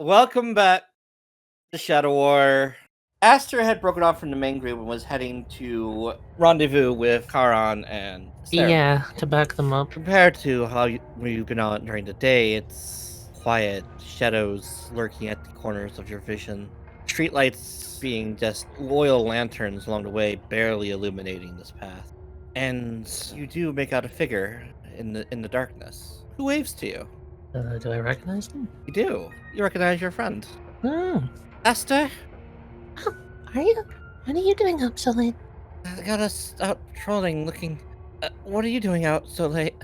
Welcome back to Shadow War. Aster had broken off from the main group and was heading to rendezvous with Charon and Seraphin. Yeah, to back them up. Compared to how you've been out during the day, it's quiet, shadows lurking at the corners of your vision, streetlights being just loyal lanterns along the way, barely illuminating this path. And you do make out a figure in the darkness who waves to you. Do I recognize them? You do. You recognize your friend. Oh. Aster? Oh, are you? What are you doing up so late? I got us out trolling, looking. What are you doing out so late?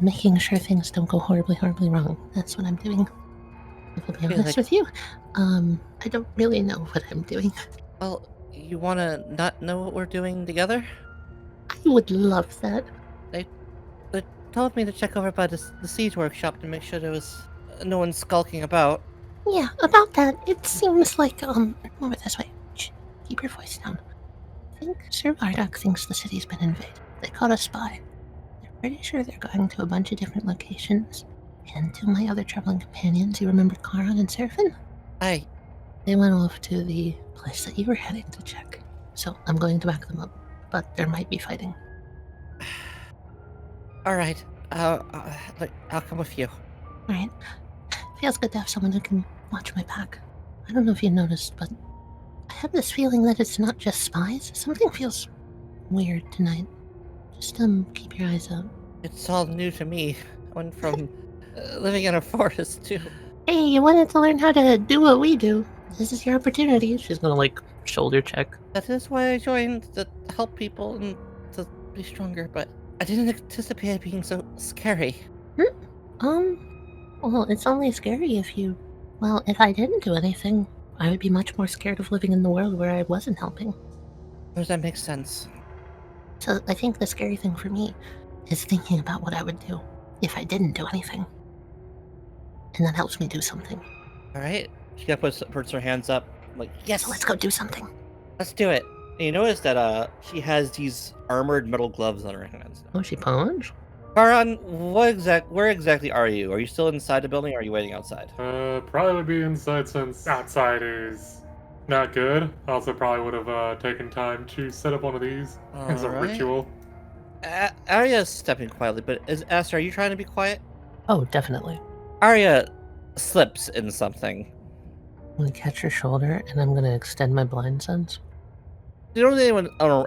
Making sure things don't go horribly wrong. That's what I'm doing. If I'll be honest with you, I don't really know what I'm doing. Well, you wanna not know what we're doing together? I would love that. They told me to check over by the siege workshop to make sure there was no one skulking about. Yeah, about that, it seems like, over this way. Shh, keep your voice down. I think Sir Viractik thinks the city's been invaded. They caught a spy. They're pretty sure they're going to a bunch of different locations. And to my other traveling companions, you remember Charon and Seraphin? Aye. They went off to the place that you were heading to check. So I'm going to back them up. But there might be fighting. Alright. I'll come with you. Alright. Feels good to have someone who can watch my back. I don't know if you noticed, but I have this feeling that it's not just spies. Something feels weird tonight. Just, keep your eyes out. It's all new to me. I went from living in a forest to... Hey, you wanted to learn how to do what we do. This is your opportunity. She's gonna, shoulder check. That is why I joined, to help people and to be stronger, but I didn't anticipate it being so scary. Well, it's only scary if you... Well, if I didn't do anything, I would be much more scared of living in the world where I wasn't helping. Does that make sense? So I think the scary thing for me is thinking about what I would do if I didn't do anything. And that helps me do something. Alright. She puts her hands up, like, yes! So let's go do something. Let's do it. And you notice that she has these armored metal gloves on her hands. Oh, she punched? Charon, where exactly are you? Are you still inside the building or are you waiting outside? Probably would be inside since outside is not good. Also probably would have taken time to set up one of these as a ritual. Arya's stepping quietly, but Aster, are you trying to be quiet? Oh, definitely. Arya slips in something. I'm gonna catch her shoulder and I'm gonna extend my blind sense. You don't see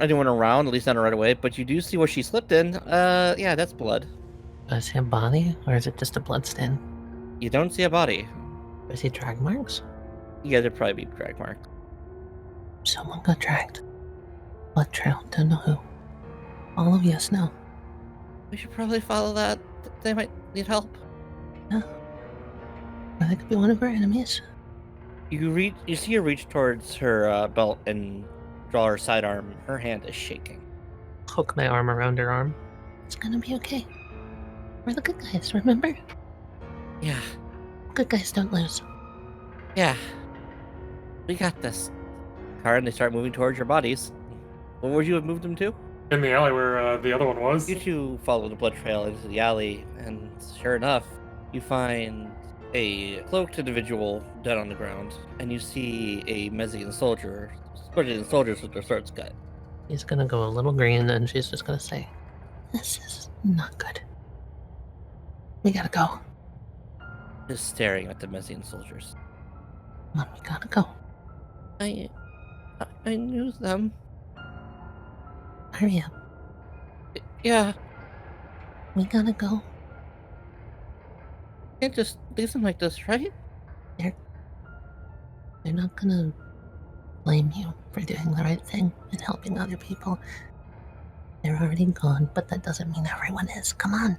anyone around, at least not right away, but you do see what she slipped in. Yeah, that's blood. Do I see a body, or is it just a blood stain? You don't see a body. Do I see drag marks? Yeah, there'd probably be drag marks. Someone got dragged. Blood trail, don't know who. All of us know. We should probably follow that. They might need help. Yeah. Or they could be one of our enemies. You see her reach towards her belt and draw her sidearm. Her hand is shaking. Hook my arm around her arm. It's gonna be okay. We're the good guys, remember? Yeah. Good guys don't lose. Yeah. We got this. Karen, they start moving towards your bodies. Where would you have moved them to? In the alley where the other one was. You two follow the blood trail into the alley, and sure enough, you find a cloaked individual dead on the ground, and you see a Mezian soldiers with their swords cut. He's gonna go a little green, and she's just gonna say, "This is not good. We gotta go." Just staring at the Mezian soldiers. Come on, we gotta go. I knew them. Hurry up. Yeah. We gotta go. Can't just leave them like this, right? They're not gonna blame you for doing the right thing and helping other people. They're already gone, but that doesn't mean everyone is. Come on.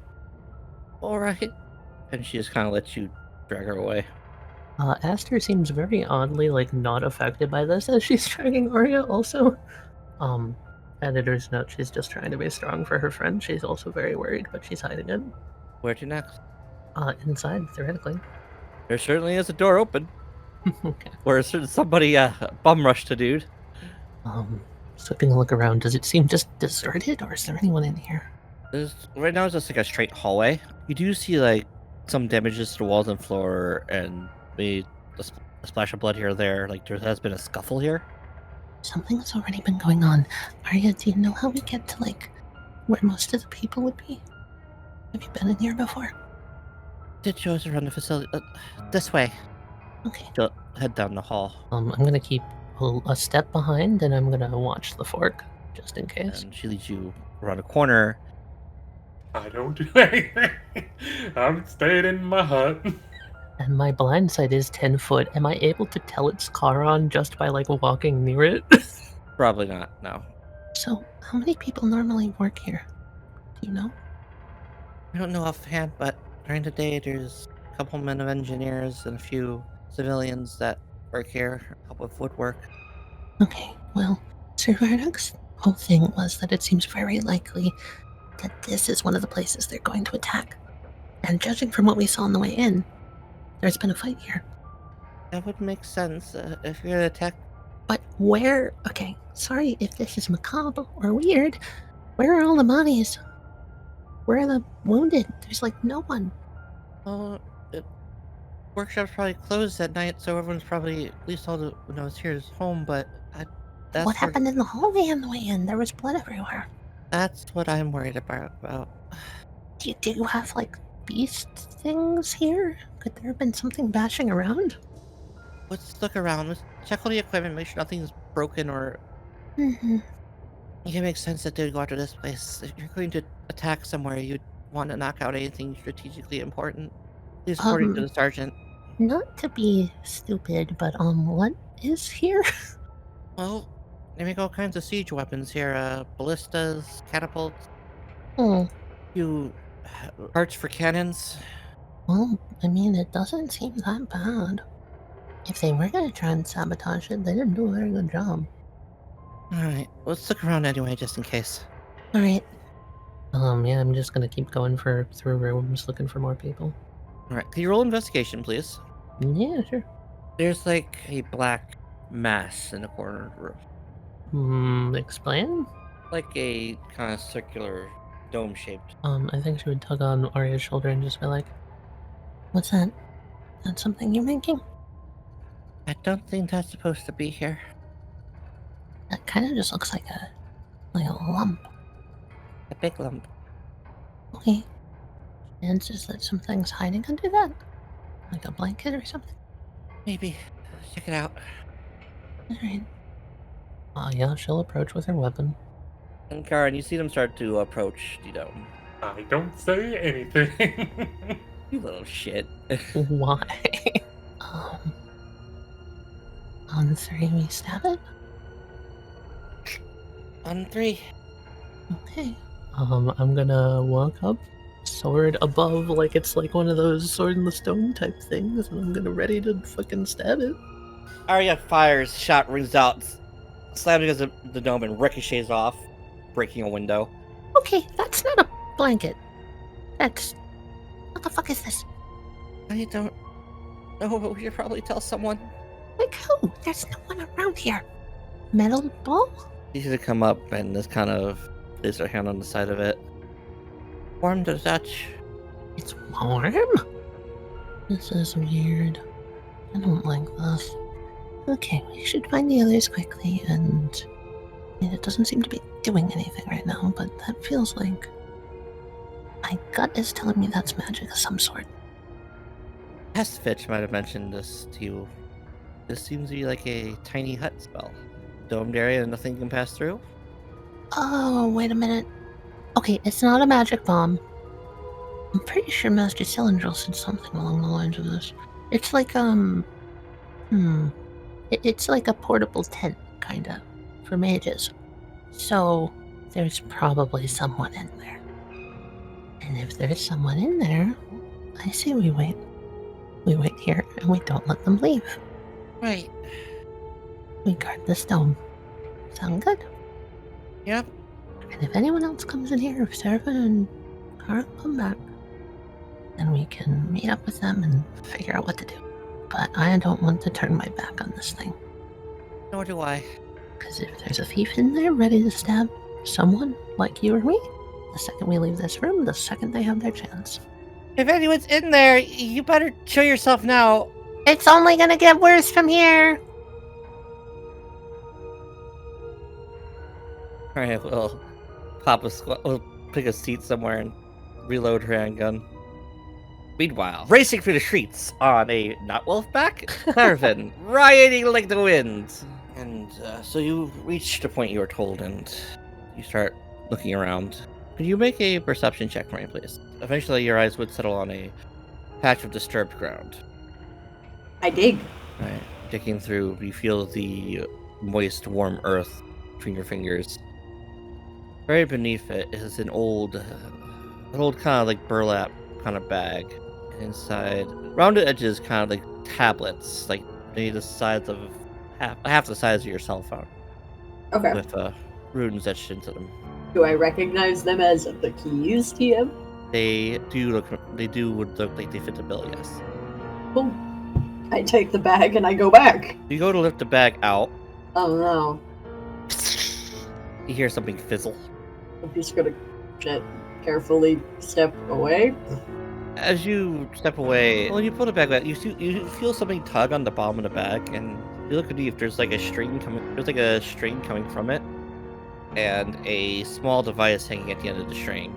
Alright. And she just kind of lets you drag her away. Aster seems very oddly, not affected by this as she's dragging Arya also. Editor's note, she's just trying to be strong for her friend. She's also very worried, but she's hiding it. Where to next? Inside, theoretically. There certainly is a door open. Okay. Where somebody bum rushed a dude. Slipping a look around, does it seem just deserted, or is there anyone in here? Right now it's just like a straight hallway. You do see some damages to the walls and floor, and maybe a splash of blood here or there. Like there has been a scuffle here. Something has already been going on. Arya, do you know how we get to, like, where most of the people would be? Have you been in here before? Did show us around the facility. This way. Okay. She'll head down the hall, I'm gonna keep a step behind, and I'm gonna watch the fork, just in case. and she leads you around a corner. I don't do anything. I'm staying in my hut. And my blind sight is 10 foot. Am I able to tell it's Charon just by, like, walking near it? Probably not. No. So, how many people normally work here? Do you know? I don't know offhand, but during the day there's a couple men of engineers and a few civilians that work here, help with woodwork. Okay, well, Sir Viraduk's whole thing was that it seems very likely that this is one of the places they're going to attack. And judging from what we saw on the way in, there's been a fight here. That would make sense if you're gonna attack. But where... Okay, sorry if this is macabre or weird. Where are all the bodies? Where are the wounded? There's, like, no one. Well, the workshop's probably closed at night, so everyone's probably, at least all the knows here is home. But that's What happened in the hallway on the way in? There was blood everywhere. That's what I'm worried about. Do you have, like, beast things here? Could there have been something bashing around? Let's look around. Let's check all the equipment, make sure nothing's broken or. Mm-hmm. It can make sense that they'd go after this place. If you're going to attack somewhere, you'd want to knock out anything strategically important. At least according to the sergeant. Not to be stupid, but, what is here? Well, they make all kinds of siege weapons here. Ballistas, catapults, Oh, few parts for cannons. well, I mean, it doesn't seem that bad. If they were gonna try and sabotage it, they didn't do a very good job. Alright, let's look around anyway, just in case. Alright, Yeah, I'm just gonna keep going through rooms looking for more people. Alright, can you roll investigation, please? Yeah, sure. There's like a black mass in the corner of the room. Explain? Like a kind of circular, dome-shaped. I think she would tug on Arya's shoulder and just be like, what's that? That's something you're making? I don't think that's supposed to be here. That kind of just looks like a lump. A big lump. Okay. Chances that something's hiding under that? Like a blanket or something? Maybe. Check it out. Alright. yeah, she'll approach with her weapon. And Karen, you see them start to approach the dome. I don't say anything. You little shit. Why? On 3 we stab it? On 3. Okay. I'm gonna walk up, sword above, like it's like one of those sword in the stone type things, and I'm gonna ready to fucking stab it. Arya fires, shot rings out, slams against the dome and ricochets off, breaking a window. Okay, that's not a blanket. That's... What the fuck is this? I don't know, but we should probably tell someone. Like who? There's no one around here. Metal ball? You see it come up and just kind of place her hand on the side of it. Warm to the touch. It's warm? This is weird. I don't like this. Okay, we should find the others quickly, and... I mean, it doesn't seem to be doing anything right now, but that feels like... My gut is telling me that's magic of some sort. Fitch might have mentioned this to you. This seems to be like a tiny hut spell. Domed area and nothing can pass through? Oh, wait a minute. Okay, it's not a magic bomb. I'm pretty sure Master Cylindril said something along the lines of this. It's like, It's like a portable tent, kinda, for mages. So, there's probably someone in there. And if there's someone in there, I say we wait. We wait here, and we don't let them leave. Right. We guard this dome. Sound good? Yep. And if anyone else comes in here, if Seraphin and Charon come back, then we can meet up with them and figure out what to do. But I don't want to turn my back on this thing. Nor do I. Because if there's a thief in there ready to stab someone, like you or me, the second we leave this room, the second they have their chance. If anyone's in there, you better show yourself now. It's only gonna get worse from here. Alright, we'll we'll pick a seat somewhere and reload her handgun. Meanwhile, racing through the streets on a not wolfback, Seraphin, riding like the wind. And so you reach the point you were told, and you start looking around. Can you make a perception check for me, please? Eventually, your eyes would settle on a patch of disturbed ground. I dig. Right. Digging through, you feel the moist, warm earth between your fingers. Right beneath it is an old kind of like burlap kind of bag. And inside, rounded edges, kind of like tablets, like maybe the size of half the size of your cell phone, Okay. with runes etched into them. Do I recognize them as the keys, TM? They do look like they fit the bill, yes. Cool. I take the bag and I go back. You go to lift the bag out, Oh no. you hear something fizzle. I'm just gonna carefully step away. As you step away, when you pull the bag back, you feel something tug on the bottom of the bag, and you look underneath. There's like a string coming from it, and a small device hanging at the end of the string.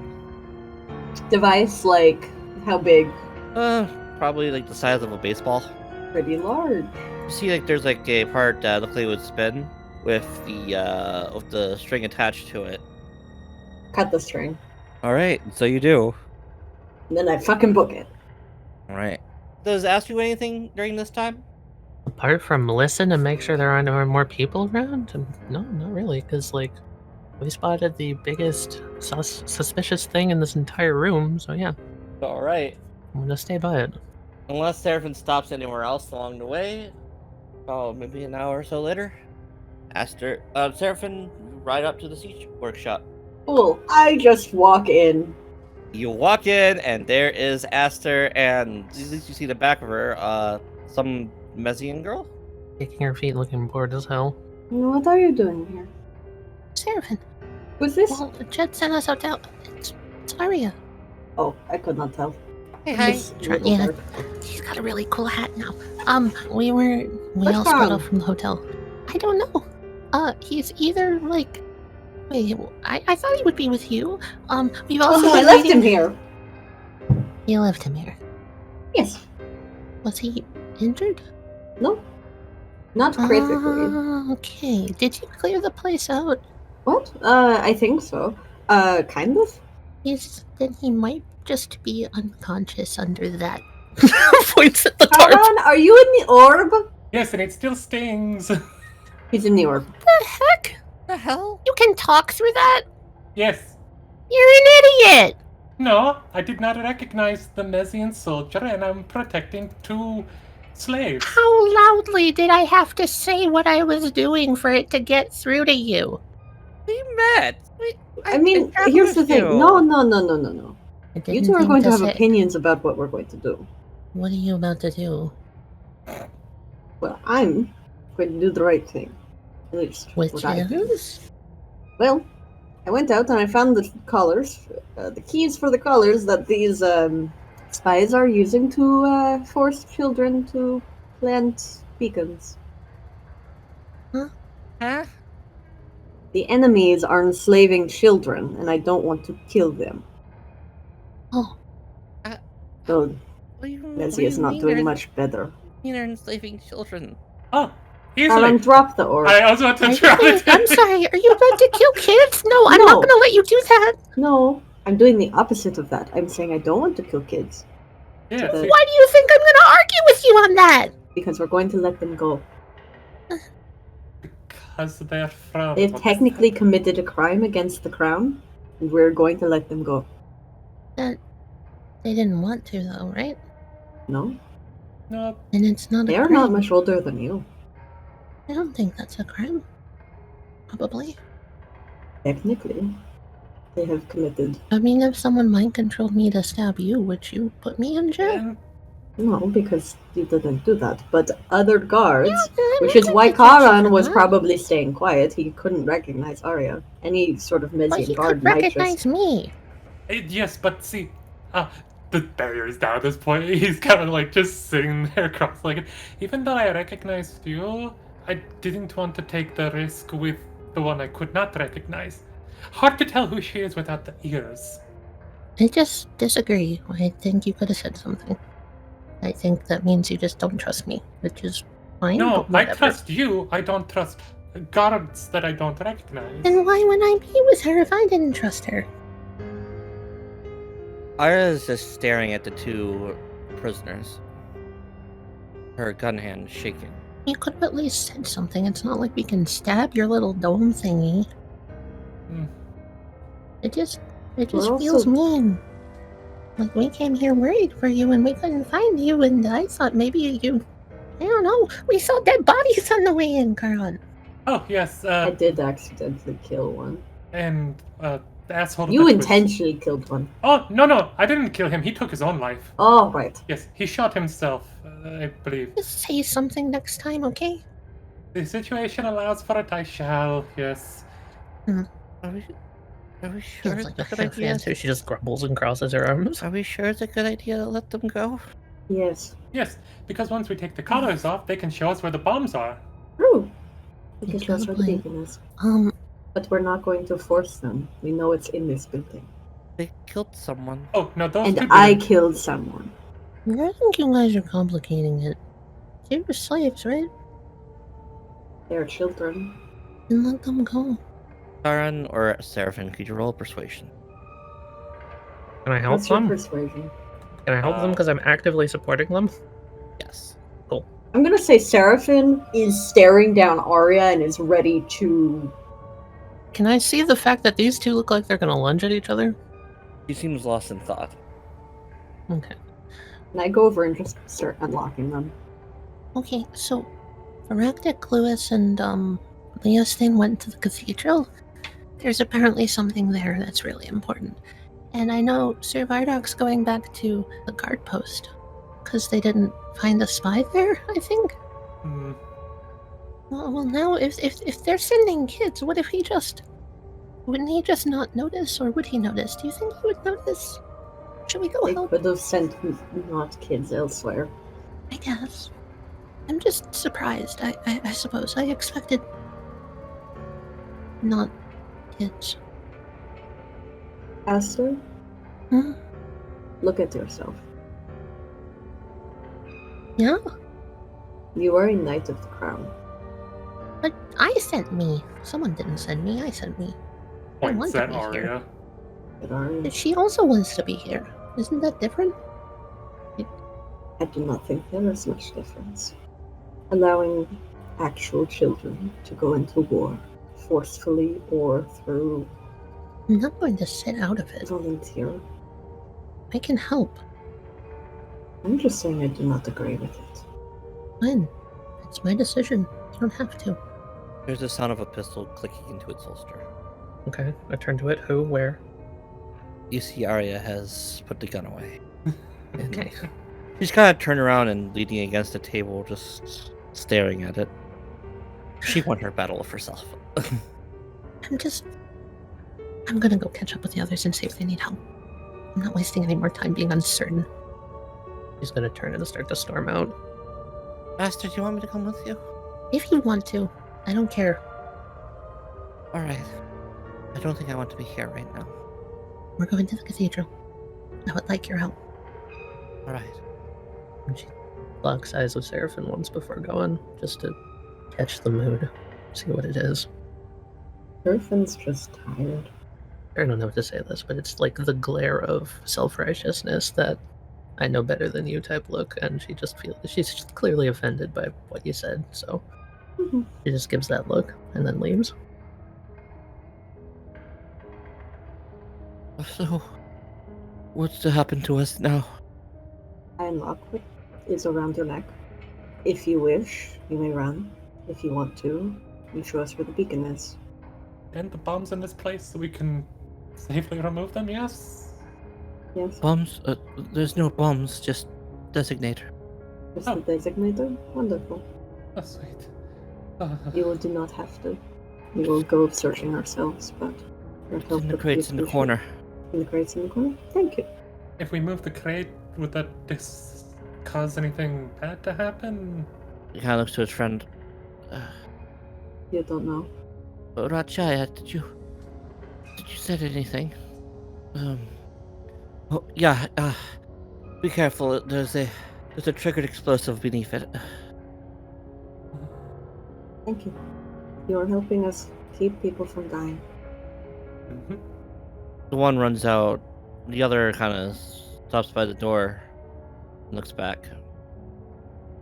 Device, like, how big? Probably like the size of a baseball. Pretty large. You see, like there's like a part that looks like it would spin with the string attached to it. Cut the string. All right, so you do. And then I fucking book it. All right. Does it ask you anything during this time? Apart from listen and make sure there aren't more people around, no, not really, because like we spotted the biggest suspicious thing in this entire room. So yeah, All right. I'm gonna stay by it. Unless Seraphin stops anywhere else along the way. Oh, maybe an hour or so later. Aster, Seraphin, ride up to the siege workshop. Cool. I just walk in. You walk in, and there is Aster, and at least you see the back of her, some Mezian girl? Kicking her feet, looking bored as hell. What are you doing here? Seraphin. Who's this? Well, Jed sent us out to... It's Aria. Oh, I could not tell. Hey, hi. This Try- little yeah. bird. He's got a really cool hat now. We all What's split wrong? off from the hotel. I don't know. He's either like... Wait, I thought he would be with you. We've also Oh, I been left waiting- him here. You left him here. Yes. Was he injured? No. Not critically. Okay. Did you clear the place out? What? I think so. Kind of? Then he might just be unconscious under that. Points at the tarp. Charon, are you in the orb? Yes, and it still stings. He's in the orb. The heck? The hell? You can talk through that? Yes. You're an idiot! No, I did not recognize the Mezian soldier, and I'm protecting 2 slaves. How loudly did I have to say what I was doing for it to get through to you? We met. I mean, here's the thing. No. You two are going to have opinions about what we're going to do. What are you about to do? Well, I'm going to do the right thing. At least. Which what I is? Well, I went out and I found the colors, the keys for the colors that these spies are using to force children to plant beacons. Huh? The enemies are enslaving children, and I don't want to kill them. Oh. So What do you Mezia is not doing much better. They're enslaving children. Oh, Charon, easily. drop the orb. I also want to drop it. I'm sorry, are you about to kill kids? No, I'm No. not gonna let you do that! No, I'm doing the opposite of that. I'm saying I don't want to kill kids Yeah, the- see, Why do you think I'm gonna argue with you on that? because we're going to let them go. because they're from. They've technically committed a crime against the crown, and we're going to let them go. They didn't want to, though, right? No, No, And it's not a they're crime. not much older than you. I don't think that's a crime. Probably. Technically, they have committed. I mean, if someone mind controlled me to stab you, would you put me in jail? and No, because you didn't do that. But other guards, Yeah, which I is can why take action Charon for was that. probably staying quiet. He couldn't recognize Arya. Any sort of But Mezian he guard could might recognize just. me. yes, but see, the barrier's down at this point. He's kind of like just sitting there cross-legged. Even though I recognized you, I didn't want to take the risk with the one I could not recognize. Hard to tell who she is without the ears. I just disagree. I think you could have said something. I think that means you just don't trust me, which is fine. No, but I whatever. trust you. I don't trust guards that I don't recognize. Then why would I be with her if I didn't trust her? Arya is just staring at the two prisoners. Her gun hand shaking. You could have at least said something. It's not like we can stab your little dome thingy. Hmm. It just We're feels also- mean. Like we came here worried for you and we couldn't find you, and I thought maybe you, I don't know, we saw dead bodies on the way in, Charon. Oh, yes, I did accidentally kill one. and the asshole. You that was- intentionally killed one. Oh, no, I didn't kill him. He took his own life. Oh, right. Yes, he shot himself, I believe. Just say something next time, okay? The situation allows for it, I shall, yes. Are we sure Feels it's like a a good half idea? answer. She just grumbles and crosses her arms. Are we sure it's a good idea to let them go? Yes. Yes, because once we take the collars off, they can show us where the bombs are. True. Because that's where the Probably. beacon is. Um, But we're not going to force them. We know it's in this building. They killed someone. Oh, no, those And two I didn't. killed someone. I think you guys are complicating it. They were slaves, right? They're children. Then let them go. Charon or Seraphin, could you roll persuasion? Can I help What's your them? persuasion? Can I help them because I'm actively supporting them? Yes. I'm gonna say Seraphin is staring down Arya and is ready to. Can I see the fact that these two look like they're gonna lunge at each other? He seems lost in thought. Okay. And I go over and just start unlocking them. Okay, so Viractik, Lewis, and Leosthane went to the cathedral. There's apparently something there that's really important. And I know Sir Vardok's going back to the guard post because they didn't find a spy there, I think. Hmm. Well, now if they're sending kids, what if he just wouldn't he just not notice, or would he notice? Do you think he would notice? Should we go They help? could have sent not kids elsewhere. I guess. I'm just surprised. I suppose I expected not kids. Aster, Hmm? look at yourself. Yeah, You are a Knight of the Crown. but I sent me. Someone didn't send me. I sent me. I Points want to at be here. Arya. But Arya, But she also wants to be here. Isn't that different? I do not think there is much difference. Allowing actual children to go into war, forcefully or through I'm not going to sit out of it. volunteer. I can help. I'm just saying I do not agree with it. Fine. It's my decision. You don't have to. There's the sound of a pistol clicking into its holster. Okay. I turn to it. Who? Where? You see Arya has put the gun away. Okay. She's kind of turned around and leaning against the table, just staring at it. She won her battle of herself. I'm gonna go catch up with the others and see if they need help. I'm not wasting any more time being uncertain. She's gonna turn and start to storm out. Aster, do you want me to come with you? If you want to, I don't care. Alright. I don't think I want to be here right now. We're going to the cathedral. I would like your help. Alright. And she locks eyes with Seraphin once before going, just to catch the mood, see what it is. Seraphin's just tired. I don't know how to say this, but it's like the glare of self-righteousness that I know better than you type look, and she just feels she's clearly offended by what you said, so Mhm. she just gives that look and then leaves. So, what's to happen to us now? I unlock what is around your neck. If you wish, you may run. If you want to, you show us where the beacon is. And the bombs in this place so we can safely remove them, yes? Yes? Bombs? There's no bombs, just designator. Just Oh. the designator? Wonderful. Oh, sweet. You do not have to. We will go searching ourselves, but your It's help in the would be crates in the appreciated. corner. In the crates in the corner? Thank you. If we move the crate, would that cause anything bad to happen? He kind of looks to his friend. You don't know. Rajaya, did you say anything? Oh, yeah, be careful. There's a triggered explosive beneath it. Thank you. You are helping us keep people from dying. Mm-hmm. The one runs out. The other kind of stops by the door and looks back.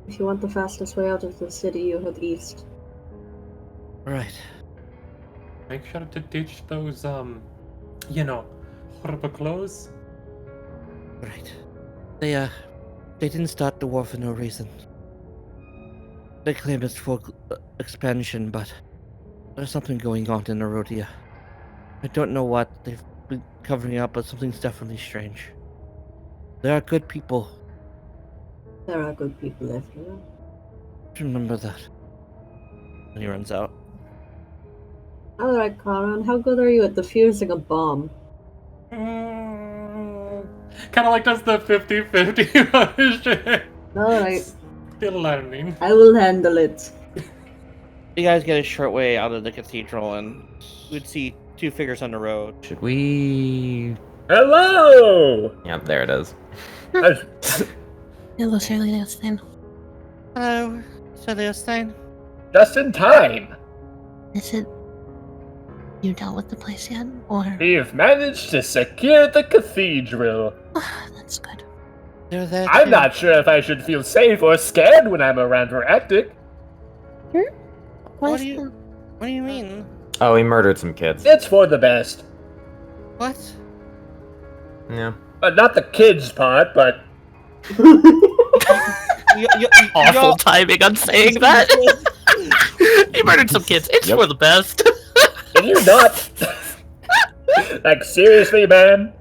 If you want the fastest way out of the city, you head east. Right. Make sure to ditch those, horrible clothes. Right. They didn't start the war for no reason. They claim it's for expansion, but there's something going on in Erodia. I don't know what they've been covering up, but something's definitely strange. There are good people. There are good people after all. Remember that. And he runs out. Alright, Charon, how good are you at defusing a bomb? Kind of like does the 50-50 motion. Alright, Still learning. I will handle it. You guys get a short way out of the cathedral, and you'd see two figures on the road. Should we... Hello! Yep, there it is. Hello, Sir Leosthane. Hello, Sir Leosthane. Just in time. Is it... You dealt with the place yet, or... We've managed to secure the cathedral. That's good. They're there I'm too. not sure if I should feel safe or scared when I'm around Viractik. What do you mean? Oh, he murdered some kids. It's for the best. What? Yeah. Not the kids part, but... Awful timing on saying that. He murdered some kids. It's Yep. for the best. Can you not? Like, seriously, man?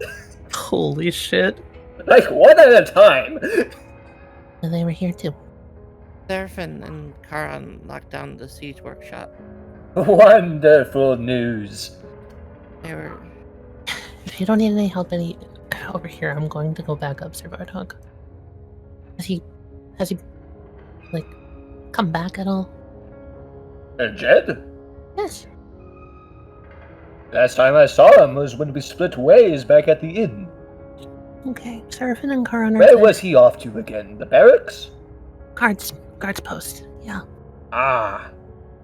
Holy shit. Like, one at a time? And they were here too. Seraphin and Charon locked down the siege workshop. Wonderful news. They were... If you don't need any help over here, I'm going to go back up, Sir Viractik. Has he, like, come back at all? Jed? Yes. Last time I saw him was when we split ways back at the inn. Okay, Seraphin and Charon are Where good. was he off to again? The barracks? Guards post, yeah. Ah.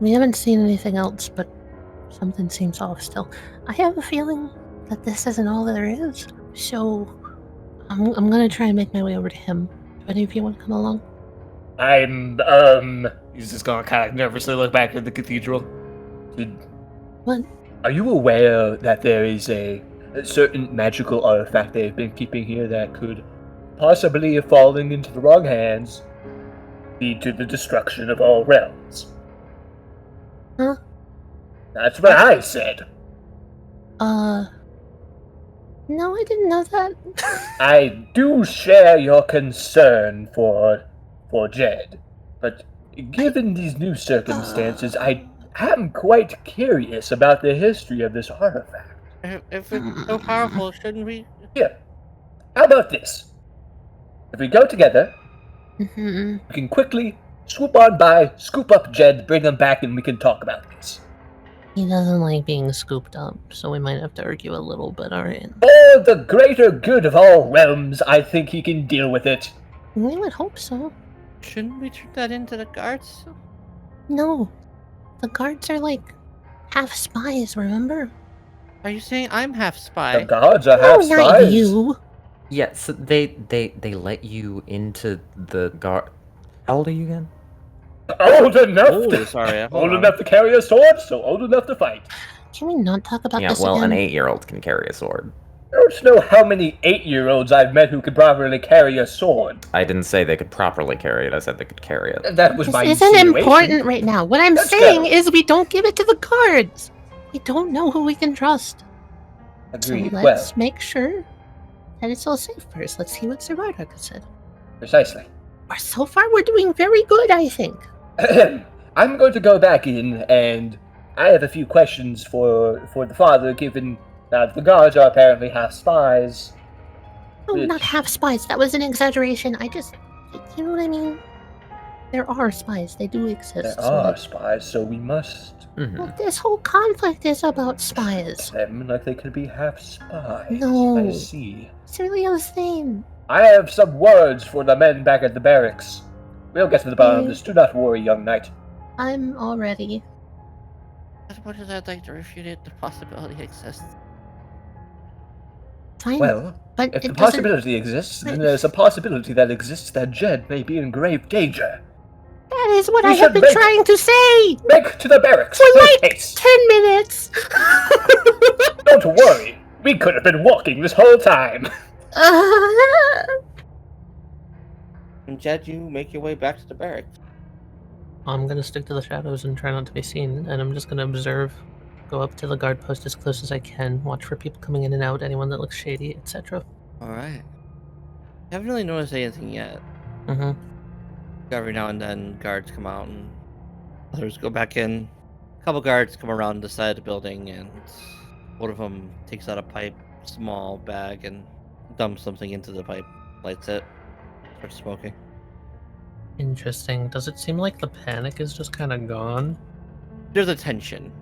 We haven't seen anything else, but something seems off still. I have a feeling that this isn't all there is, so I'm gonna try and make my way over to him. Do any of you want to come along? He's just gonna kind of nervously look back at the cathedral. What? Are you aware that there is a certain magical artifact they've been keeping here that could possibly, if falling into the wrong hands, lead to the destruction of all realms? Huh? That's what I said. No, I didn't know that. I do share your concern for Jed, but given these new circumstances, I am quite curious about the history of this artifact. If it's so powerful, shouldn't we? Here, how about this? If we go together, Mm-hmm. we can quickly swoop on by, scoop up Jed, bring him back, and we can talk about this. He doesn't like being scooped up, so we might have to argue a little bit, alright? For the greater good of all realms, I think he can deal with it. We would hope so. Shouldn't we turn that into the guards? No. The guards are like half spies, remember? Are you saying I'm half The spy? gods are No, half not spies. you. Yeah, so they let you into the guard... How old are you again? Old enough Oh, to, sorry. Hold old on. enough to carry a sword, so old enough to fight. Can we not talk about Yeah, this well, again? an 8-year-old can carry a sword. I don't know how many 8-year-olds I've met who could properly carry a sword. I didn't say they could properly carry it, I said they could carry it. That was This my isn't insinuation. important right now. What I'm Let's saying go. is we don't give it to the guards. We don't know who we can trust. So Agreed. let's make sure that it's all safe first. Let's see what Sir Viractik said. Precisely. So far, we're doing very good, I think. I'm going to go back in, and I have a few questions for the father, given that the guards are apparently half spies. Oh, not Which- half spies. That was an exaggeration. You know what I mean? There are spies. They do exist. There so are that- spies, so we must Well, this whole conflict is about spies. them like they could be half spies. No. I see. Sir Leosthane. I have some words for the men back at the barracks. We'll get to the bottom of this. Do not worry, young knight. I'm all ready. As much as I'd like to refute it, the possibility exists. Fine. Well, but if it the doesn't- possibility exists, then there's a possibility that exists that Jed may be in grave danger. That is what We I have should been make- trying to say Make to the barracks! for Make like haste! 10 minutes. Don't worry, we could have been walking this whole time. And Jed, you make your way back to the barracks. I'm gonna stick to the shadows and try not to be seen, and I'm just gonna observe, go up to the guard post as close as I can, watch for people coming in and out, anyone that looks shady, etc. Alright. Haven't really noticed anything yet. Mm-hmm. Every now and then, guards come out and others go back in. A couple guards come around the side of the building, and one of them takes out a pipe, small bag, and dumps something into the pipe, lights it, starts smoking. Interesting. Does it seem like the panic is just kind of gone? There's a tension.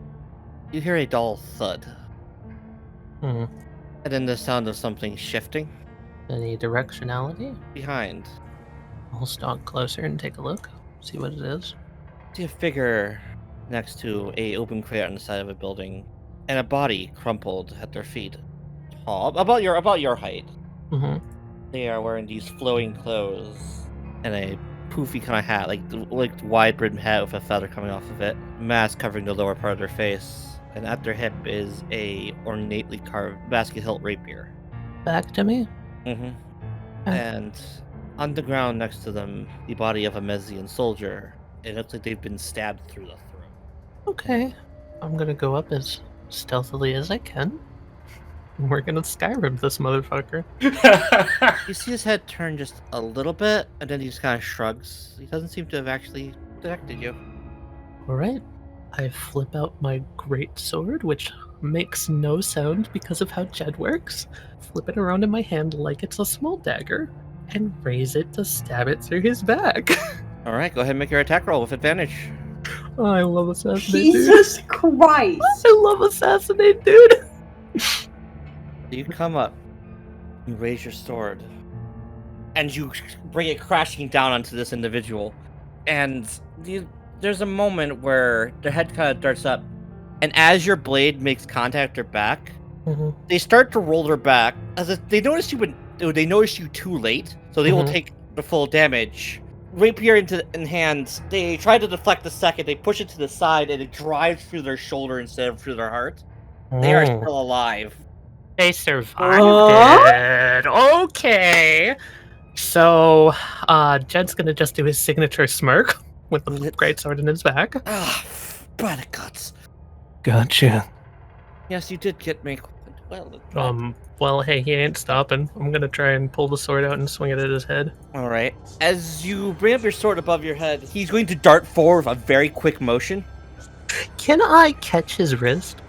You hear a dull thud, Hmm. and then the sound of something shifting Any directionality? behind. I'll stalk closer and take a look, see what it is. See a figure next to a open crate on the side of a building, and a body crumpled at their feet. Tall, about your height. Mm-hmm. They are wearing these flowing clothes and a poofy kind of hat, like wide brimmed hat with a feather coming off of it, mask covering the lower part of their face, and at their hip is a ornately carved basket hilt rapier. Back to me? Mm-hmm. Okay. And on the ground next to them, the body of a Mezian soldier. It looks like they've been stabbed through the throat. Okay. I'm gonna go up as stealthily as I can. We're gonna Skyrim this motherfucker. You see his head turn just a little bit, and then he just kind of shrugs. He doesn't seem to have actually detected you. Alright. I flip out my great sword, which makes no sound because of how Jed works. Flip it around in my hand like it's a small dagger, and raise it to stab it through his back. All right, go ahead and make your attack roll with advantage. Oh, I love assassinate, dude. Jesus Christ! I love assassinate, dude. You come up, you raise your sword, and you bring it crashing down onto this individual. And there's a moment where their head kind of darts up, and as your blade makes contact with their back, Mm-hmm. they start to roll their back as if they notice they notice you too late, so they will Mhm. take the full damage. Rapier in hand, they try to deflect the second, they push it to the side, and it drives through their shoulder instead of through their heart. They are still alive. They survived it. Okay. So, Jed's gonna just do his signature smirk with the greatsword in his back. Ah, bad guts. Gotcha. Yes, you did get me quite well. Well, hey, he ain't stopping. I'm gonna try and pull the sword out and swing it at his head. All right. As you bring up your sword above your head, he's going to dart forward with a very quick motion. Can I catch his wrist?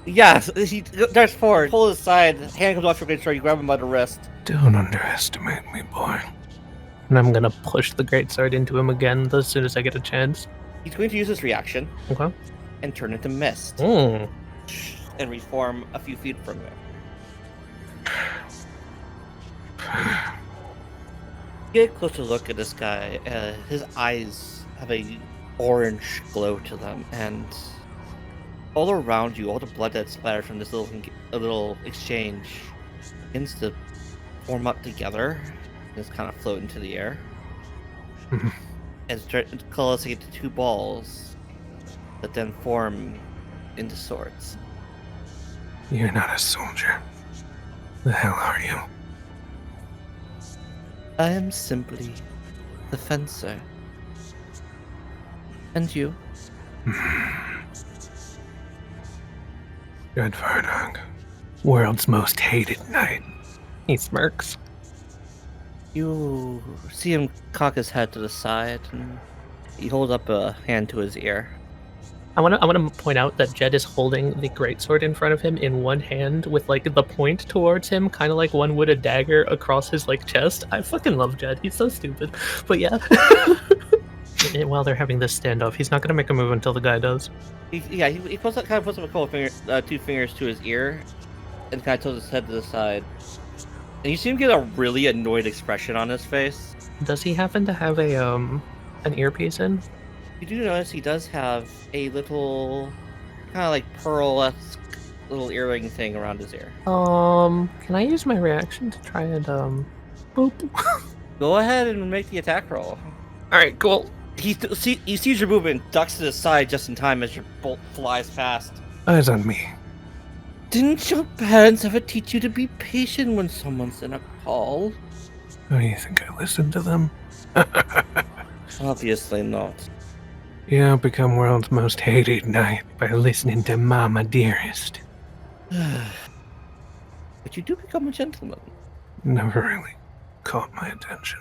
Yes, he darts forward, pull his aside, hand comes off your great sword, you grab him by the wrist. Don't underestimate me, boy. And I'm gonna push the greatsword into him again as soon as I get a chance. He's going to use his reaction Okay. and turn into mist and reform a few feet from there. Get a closer look at this guy. His eyes have a orange glow to them, and all around you, all the blood that splattered from this little exchange begins to form up together and just kind of float into the air. And start coalescing into two balls that then form into swords. You're not a soldier. The hell are you? I am simply the fencer. And you? Good Viractik. World's most hated knight. He smirks. You see him cock his head to the side, and he holds up a hand to his ear. I want to point out that Jed is holding the greatsword in front of him in one hand with like the point towards him, kind of like one would a dagger across his like chest. I fucking love Jed. He's so stupid. But yeah. While they're having this standoff, he's not gonna make a move until the guy does. He puts up a couple of fingers, 2 fingers to his ear, and kind of tilts his head to the side. And you see him get a really annoyed expression on his face. Does he happen to have a an earpiece in? You do notice he does have a little, kind of like pearl-esque little earring thing around his ear. Can I use my reaction to try and boop? Go ahead and make the attack roll. All right, cool. He sees your movement, ducks to the side just in time as your bolt flies past. Eyes on me. Didn't your parents ever teach you to be patient when someone's in a call? Oh, you think I listened to them? Obviously not. You don't become world's most hated knight by listening to Mama Dearest. But you do become a gentleman. Never really caught my attention.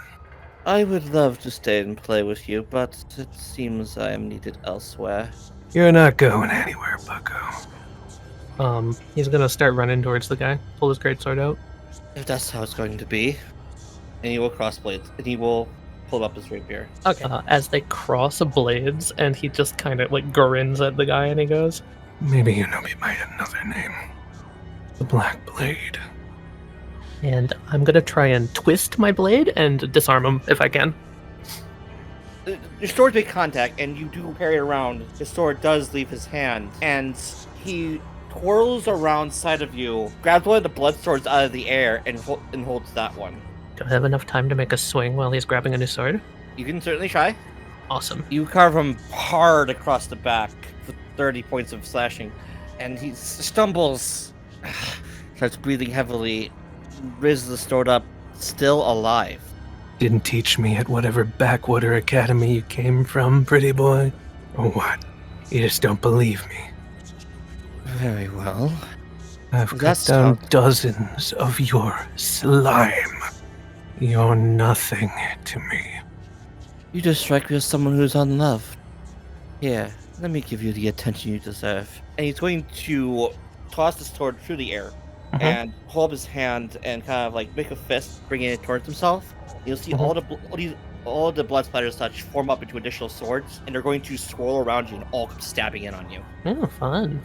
I would love to stay and play with you, but it seems I am needed elsewhere. You're not going anywhere, bucko. He's gonna start running towards the guy, pull his greatsword out. If that's how it's going to be. And he will cross blades, and he will pull up his rapier. Okay. As they cross blades, and he just kind of like grins at the guy, and he goes, Maybe you know me by another name. The Black Blade. and I'm gonna try and twist my blade and disarm him if I can. Your swords make contact, and you do parry around. His sword does leave his hand, and he twirls around side of you, grabs one of the blood swords out of the air, and holds that one. Do I have enough time to make a swing while he's grabbing a new sword? You can certainly try. Awesome. You carve him hard across the back for 30 points of slashing, and he stumbles, starts breathing heavily, raises the sword up, still alive. Didn't teach me at whatever backwater academy you came from, pretty boy? Or what? You just don't believe me. Very well. I've cut That's down how- dozens of your slime. You're nothing to me. You just strike me as someone who's unloved. Here, let me give you the attention you deserve. And he's going to toss the sword through the air and hold up his hand and kind of like make a fist, bringing it towards himself. You'll see all the blood splatters such form up into additional swords, and they're going to swirl around you and all come stabbing in on you. Oh, fun.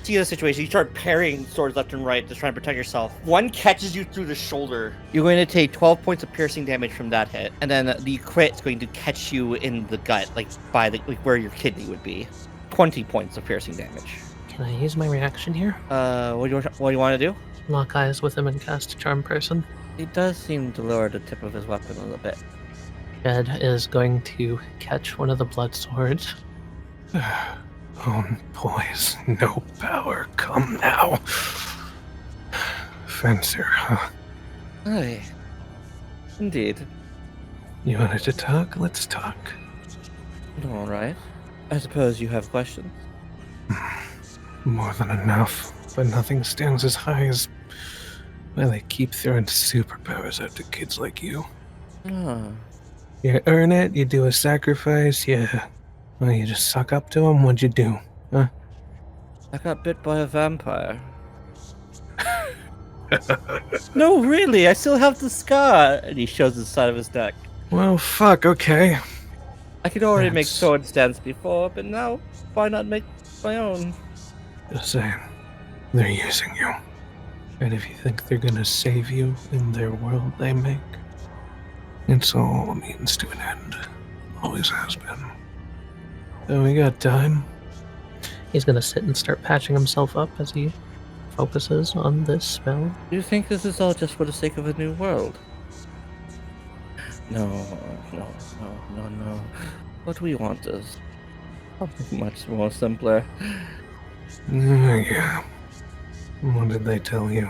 See the situation, you start parrying swords left and right, just trying to protect yourself. One catches you through the shoulder. You're going to take 12 points of piercing damage from that hit, and then the crit is going to catch you in the gut, like where your kidney would be. 20 points of piercing damage. Can I use my reaction here? What do you want to do? Lock eyes with him and cast Charm Person. He does seem to lower the tip of his weapon a little bit. Jed is going to catch one of the blood swords. Own poise, no power, come now. Fencer, huh? Aye. Indeed. You wanted to talk? Let's talk. All right. I suppose you have questions. More than enough, but nothing stands as high as... Well, they keep throwing superpowers out to kids like you. Ah. You earn it, you do a sacrifice, well, you just suck up to them, what'd you do, huh? I got bit by a vampire. No, really, I still have the scar. And he shows the side of his neck. Well, fuck, okay. I could already make That's- sword stands before, but now, why not make my own? Just saying, they're using you. And if you think they're gonna save you in their world they make, it's all a means to an end. Always has been. So we got time. He's gonna sit and start patching himself up as he focuses on this spell. Do you think this is all just for the sake of a new world? No. What we want is something much more simpler. Yeah. What did they tell you?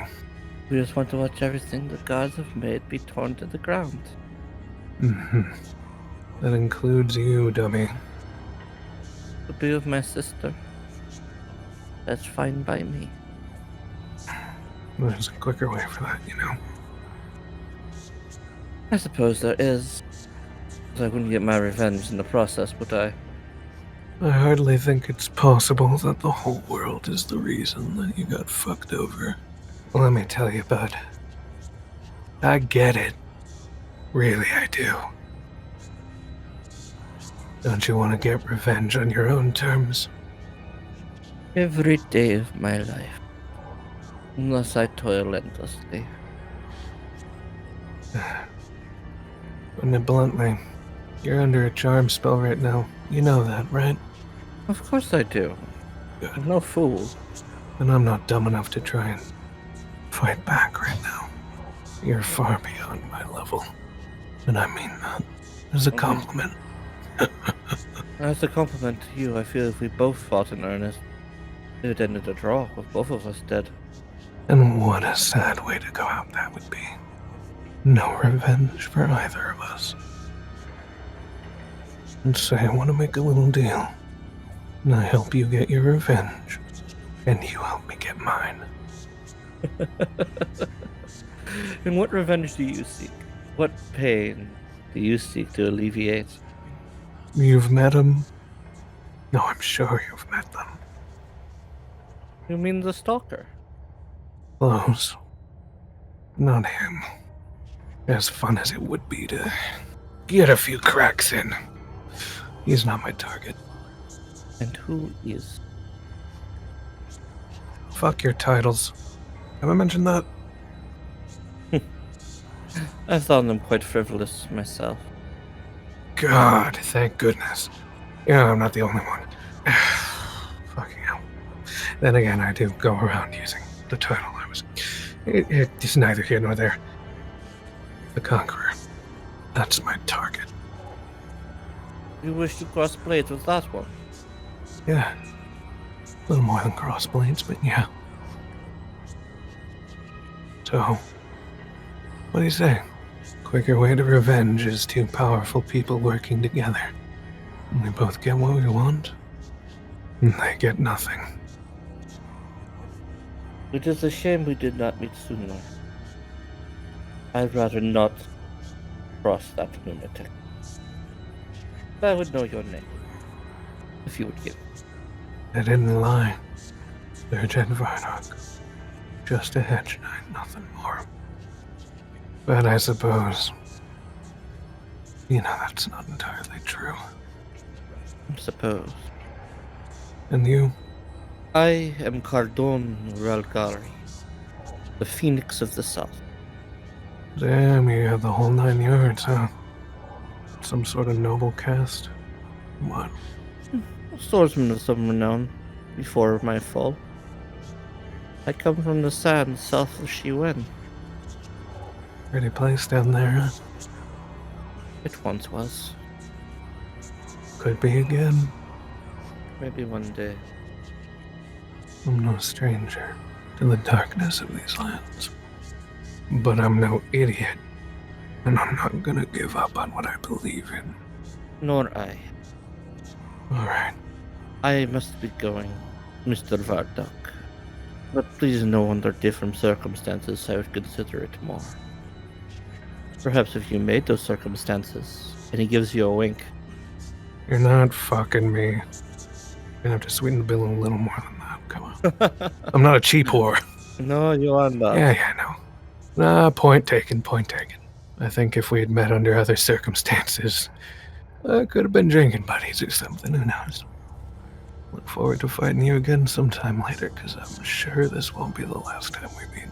We just want to watch everything the gods have made be torn to the ground. That includes you, dummy. To be with my sister. That's fine by me. There's a quicker way for that, you know. I suppose there is. I wouldn't get my revenge in the process, would I? I hardly think it's possible that the whole world is the reason that you got fucked over. Let me tell you, bud. I get it. Really, I do. Don't you want to get revenge on your own terms? Every day of my life. Unless I toil endlessly. Putting it bluntly, you're under a charm spell right now. You know that, right? Of course I do. Good. I'm no fool. And I'm not dumb enough to try and fight back right now. You're far beyond my level. And I mean that as a compliment. As a compliment to you, I feel if we both fought in earnest, it would end in a draw with both of us dead. And what a sad way to go out that would be. No revenge for either of us. And say I want to make a little deal. And I help you get your revenge. And you help me get mine. And what revenge do you seek? What pain do you seek to alleviate? You've met him? No, I'm sure you've met them. You mean the stalker? Close. Not him. As fun as it would be to get a few cracks in. He's not my target. And who is? Fuck your titles. Have I mentioned that? I found them quite frivolous myself. God, thank goodness. Yeah, I'm not the only one. Fucking hell. Then again, I do go around using the title I was... It's neither here nor there. The Conqueror. That's my target. You wish to cross blades with that one? Yeah. A little more than crossblades, but yeah. So, what do you say? Quicker way to revenge is two powerful people working together. And we both get what we want, and they get nothing. It is a shame we did not meet sooner. I'd rather not cross that lunatic. I would know your name, if you would give it. I didn't lie. They're Jen Viractik. Just a hedge knight, nothing more. But I suppose... You know, that's not entirely true. I suppose. And you? I am Cardon Ralgari, the Phoenix of the South. Damn, you have the whole 9 yards, huh? Some sort of noble caste? What? A swordsman of some renown, before my fall. I come from the sands south of Shiwen. Pretty place down there, huh? It once was. Could be again. Maybe one day. I'm no stranger to the darkness of these lands. But I'm no idiot. And I'm not gonna give up on what I believe in. Nor I. Alright. I must be going, Mr. Vardak. But please know under different circumstances I would consider it more. Perhaps if you made those circumstances, and he gives you a wink. You're not fucking me. You're gonna have to sweeten the bill a little more than that. Come on. I'm not a cheap whore. No, you are not. Yeah, no. Nah, point taken, point taken. I think if we had met under other circumstances, I could have been drinking buddies or something, who knows. Look forward to fighting you again sometime later, because I'm sure this won't be the last time we meet.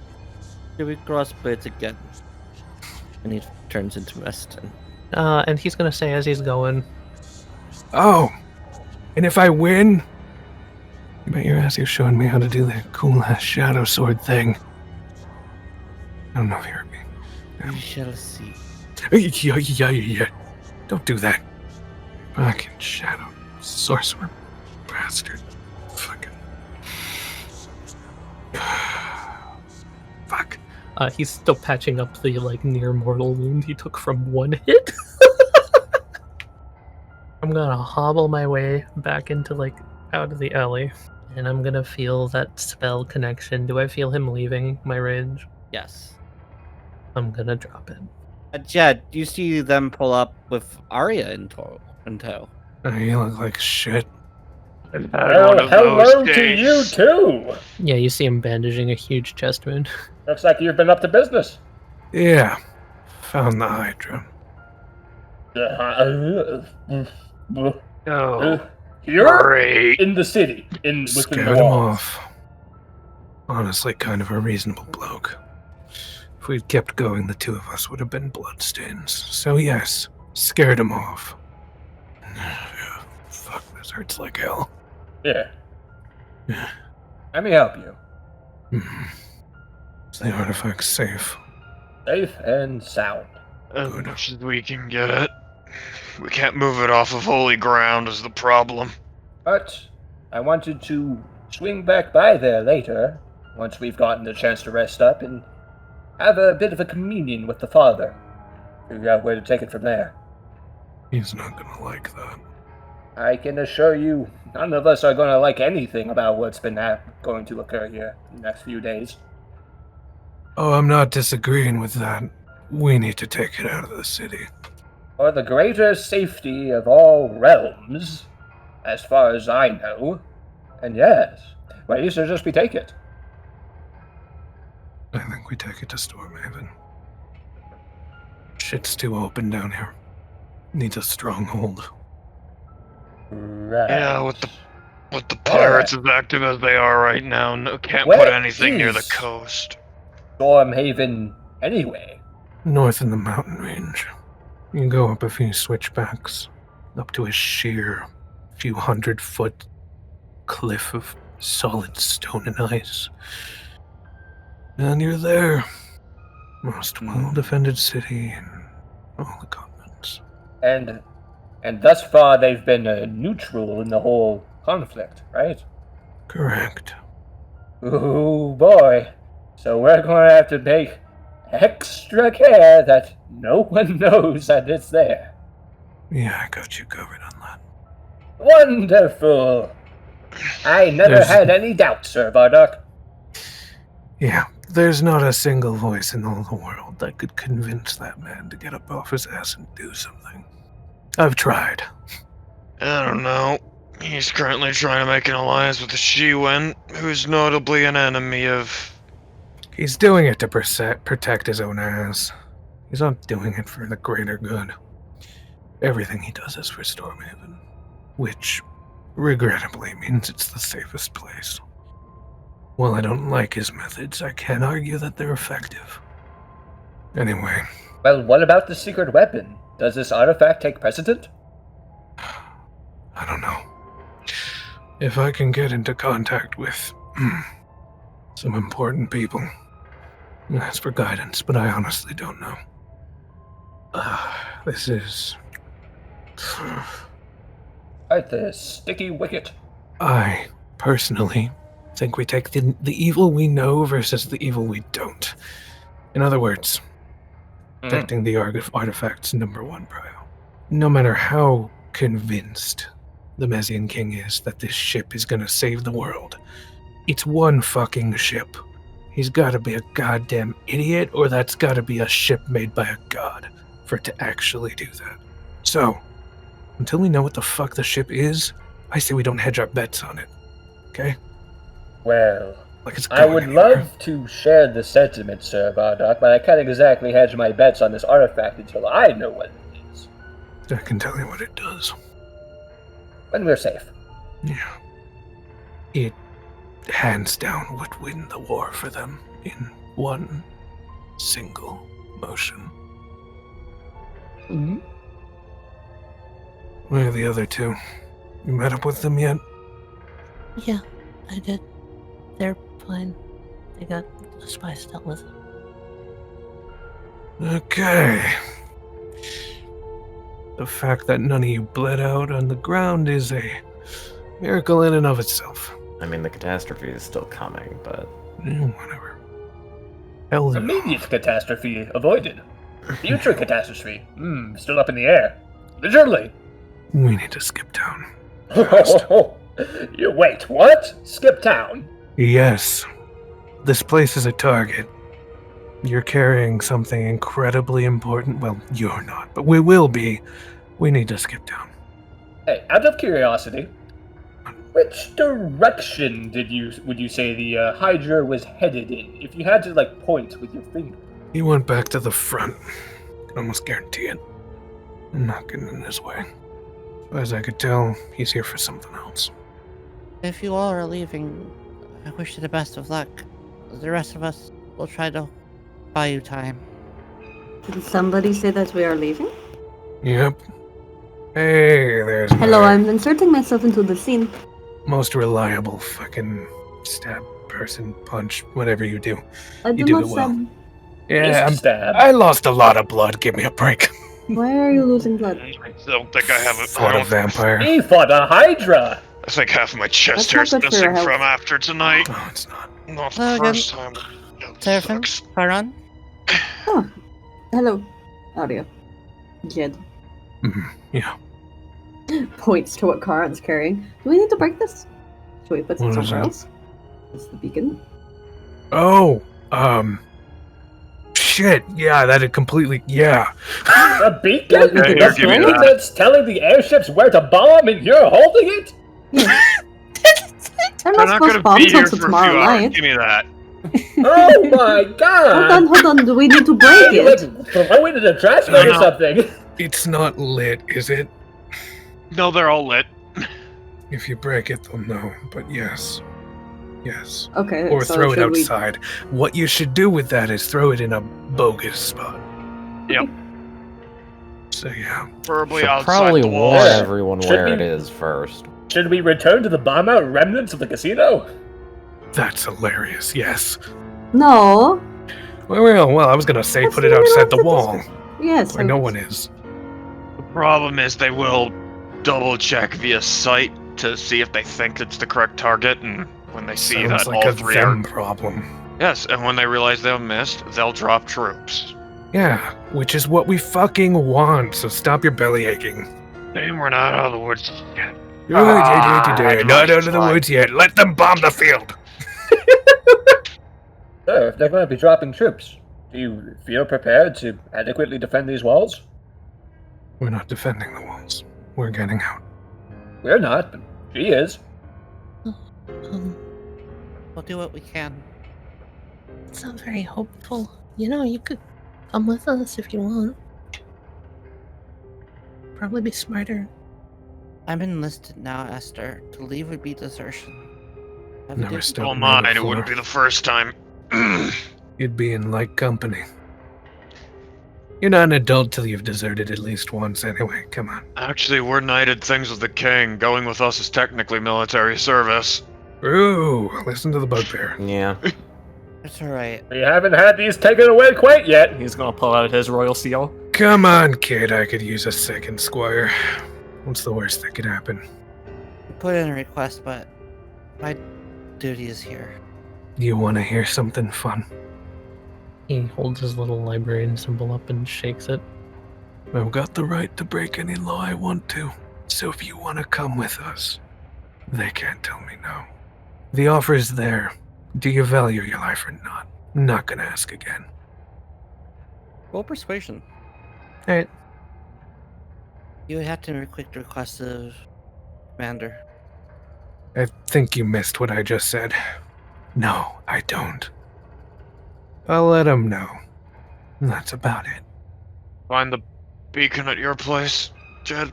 Here we cross blades again. And he turns into Westley. And he's gonna say as he's going, Oh! And if I win? You bet your ass you're showing me how to do that cool-ass shadow sword thing. I don't know if you heard me. We shall see. Yeah. Don't do that. Fucking shadow sorcerer bastard. Fucking. Fuck. he's still patching up the near mortal wound he took from one hit. I'm gonna hobble my way back into out of the alley, and I'm gonna feel that spell connection. Do I feel him leaving my range? Yes. I'm gonna drop it. Jed, you see them pull up with Arya in tow. You look like shit. I've had one of those hello to days. you too. Yeah, you see him bandaging a huge chest wound. Looks like you've been up to business. Yeah, found the Hydra. Oh, Here great. in the city, within Scared the him walls. off. Honestly, kind of a reasonable bloke. If we'd kept going, the two of us would have been bloodstains. So yes, scared him off. Fuck, this hurts like hell. Yeah. Let me help you. Is the artifact safe? Safe and sound. As Good. much as we can get it. We can't move it off of holy ground is the problem. But I wanted to swing back by there later, once we've gotten the chance to rest up and have a bit of a communion with the Father. Figure out where to take it from there. He's not gonna like that. I can assure you, none of us are going to like anything about what's been going to occur here in the next few days. Oh, I'm not disagreeing with that. We need to take it out of the city. For the greater safety of all realms, as far as I know. And yes, why you suggest we take it? I think we take it to Stormhaven. Shit's too open down here. Needs a stronghold. Right. Yeah, with the pirates as active as they are right now, no, can't Where put anything near the is- coast. Stormhaven anyway. North in the mountain range. You go up a few switchbacks, up to a sheer, few 100-foot cliff of solid stone and ice. And you're there. Most well-defended city in all the continents. And thus far they've been neutral in the whole conflict, right? Correct. Ooh boy. So we're going to have to take extra care that no one knows that it's there. Yeah, I got you covered on that. Wonderful. I never There's- had any doubt, Sir Bardock. Yeah, there's not a single voice in all the world that could convince that man to get up off his ass and do something. I've tried. I don't know. He's currently trying to make an alliance with the Shiwen, who's notably an enemy of... He's doing it to protect his own ass. He's not doing it for the greater good. Everything he does is for Stormhaven, which, regrettably, means it's the safest place. While I don't like his methods, I can argue that they're effective. Anyway, Well, what about the secret weapon? Does this artifact take precedent? I don't know. If I can get into contact with some important people, ask for guidance, but I honestly don't know. This is... Right, the sticky wicket. I, personally, think we take the evil we know versus the evil we don't. In other words, protecting the artifact's number one priority. No matter how convinced the Mezian King is that this ship is gonna save the world, it's one fucking ship. He's gotta be a goddamn idiot, or that's gotta be a ship made by a god for it to actually do that. So, until we know what the fuck the ship is, I say we don't hedge our bets on it. Okay? Well, Like it's I going would anywhere. love to share the sentiment, Sir Bardock, but I can't exactly hedge my bets on this artifact until I know what it is. I can tell you what it does. When we're safe. Yeah. It hands down would win the war for them in one single motion. Where are the other two? You met up with them yet? Yeah, I did. They're fine. They got the spice dealt with. Okay. The fact that none of you bled out on the ground is a miracle in and of itself. I mean, the catastrophe is still coming, but Whatever. Hell no. Immediate catastrophe avoided. Future catastrophe, still up in the air. Literally. We need to skip town. You wait, what? Skip town? Yes. This place is a target. You're carrying something incredibly important. Well, you're not, but we will be. We need to skip town. Hey, out of curiosity, Which direction would you say the Hydra was headed in? If you had to point with your finger. He went back to the front. Can almost guarantee it. I'm not getting in his way. As I could tell, he's here for something else. If you all are leaving, I wish you the best of luck. The rest of us will try to buy you time. Did somebody say that we are leaving? Yep. Hey, there's Hello, my I'm inserting myself into the scene. most reliable fucking stab person, punch, whatever you do. I You do do not it well. stab. Yeah, Stab. I lost a lot of blood. Give me a break. Why are you losing blood? I don't think I have it. Fought a vampire. He fought a Hydra! I think half of my chest That's hair not is good for your missing health. from after tonight. No, it's not. Not Hello the again. first time. Seraphin, Sucks. Charon, Oh, hello, Audio. Jed Yeah. points to what Karan's carrying. Do we need to break this? Should we put it What is somewhere that? else? It's the beacon. Oh, shit. Yeah, that had completely. Yeah. A beacon? Yeah, here, The give me thing that. that's telling the airships where to bomb and you're holding it? I'm They're not not supposed to gonna bomb be here till for a few tomorrow hours. night. Give me that. Oh my god! Hold on, do we need to break You, it? throw it in a trash can or No. something. It's not lit, is it? No, they're all lit. If you break it, they'll know. But yes. Yes. Okay, Or so throw it should we- outside. What you should do with that is throw it in a bogus spot. Yep. So yeah. Preferably Should outside probably the warn walls. everyone Should where we- it is first. Should we return to the bomb out remnants of the casino? That's hilarious, yes. No. Well, I was gonna say That's put it in the middle outside of the the wall, distance. Yes. where no one is. The problem is they will double check via sight to see if they think it's the correct target, and when they see Sounds that like all a three them are problem. yes, and when they realize they've missed, they'll drop troops. Yeah, which is what we fucking want, so stop your belly aching. And we're not out of the woods yet. Not out of the woods yet. Let them bomb the field. Sir, if they're going to be dropping troops, do you feel prepared to adequately defend these walls? We're not defending the walls. We're getting out. We're not, but she is. we'll do what we can. It's not very hopeful. You know, you could come with us if you want. Probably be smarter. I'm enlisted now, Aster. To leave would be desertion. Have a Never good- stepped Oh on mine, the it floor. wouldn't be the first time. You'd be in like company. You're not an adult till you've deserted at least once anyway. Come on. Actually, we're knighted things with the king. Going with us is technically military service. Ooh, listen to the bugbear. Yeah. It's alright. We haven't had these taken away quite yet. He's gonna pull out his royal seal. Come on, kid. I could use a second squire. What's the worst that could happen? Put in a request, but my duty is here. You want to hear something fun? He holds his little librarian symbol up and shakes it. I've got the right to break any law I want to. So if you want to come with us, they can't tell me no. The offer's there. Do you value your life or not? Not gonna ask again. Roll persuasion. Alright. You would have to request the request of Commander. I think you missed what I just said. No, I don't. I'll let him know. That's about it. Find the beacon at your place, Jed.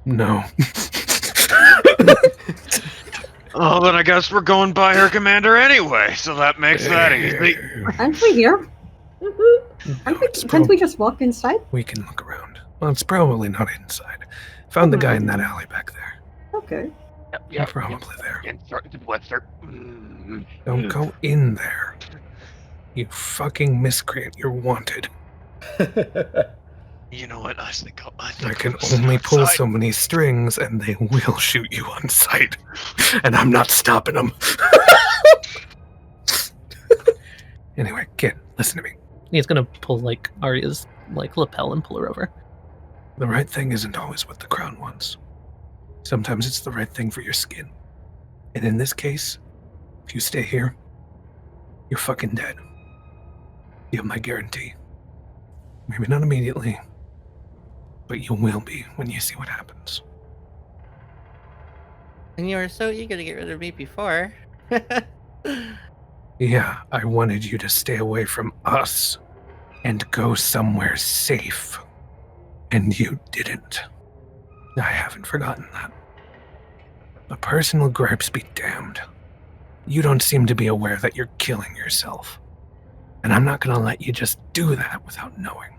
No. Oh, then I guess we're going by her commander anyway, so that makes that easy. Aren't we here? Aren't we, it's can't we just walk inside? We can look around. Well, it's probably not inside. Found the guy in that alley back there. Okay. They're probably there. Mm. Don't go in there. You fucking miscreant. You're wanted. You know what? I think I think can I'll sit only pull outside. so many strings, and they will shoot you on sight. And I'm not stopping them. Anyway, kid, listen to me. He's gonna pull like Arya's like lapel and pull her over. The right thing isn't always what the crown wants. Sometimes it's the right thing for your skin. And in this case, if you stay here, you're fucking dead. You have my guarantee. Maybe not immediately, but you will be when you see what happens. And you were so eager to get rid of me before. Yeah, I wanted you to stay away from us and go somewhere safe. And you didn't. I haven't forgotten that. But personal gripes be damned. You don't seem to be aware that you're killing yourself. And I'm not gonna let you just do that without knowing.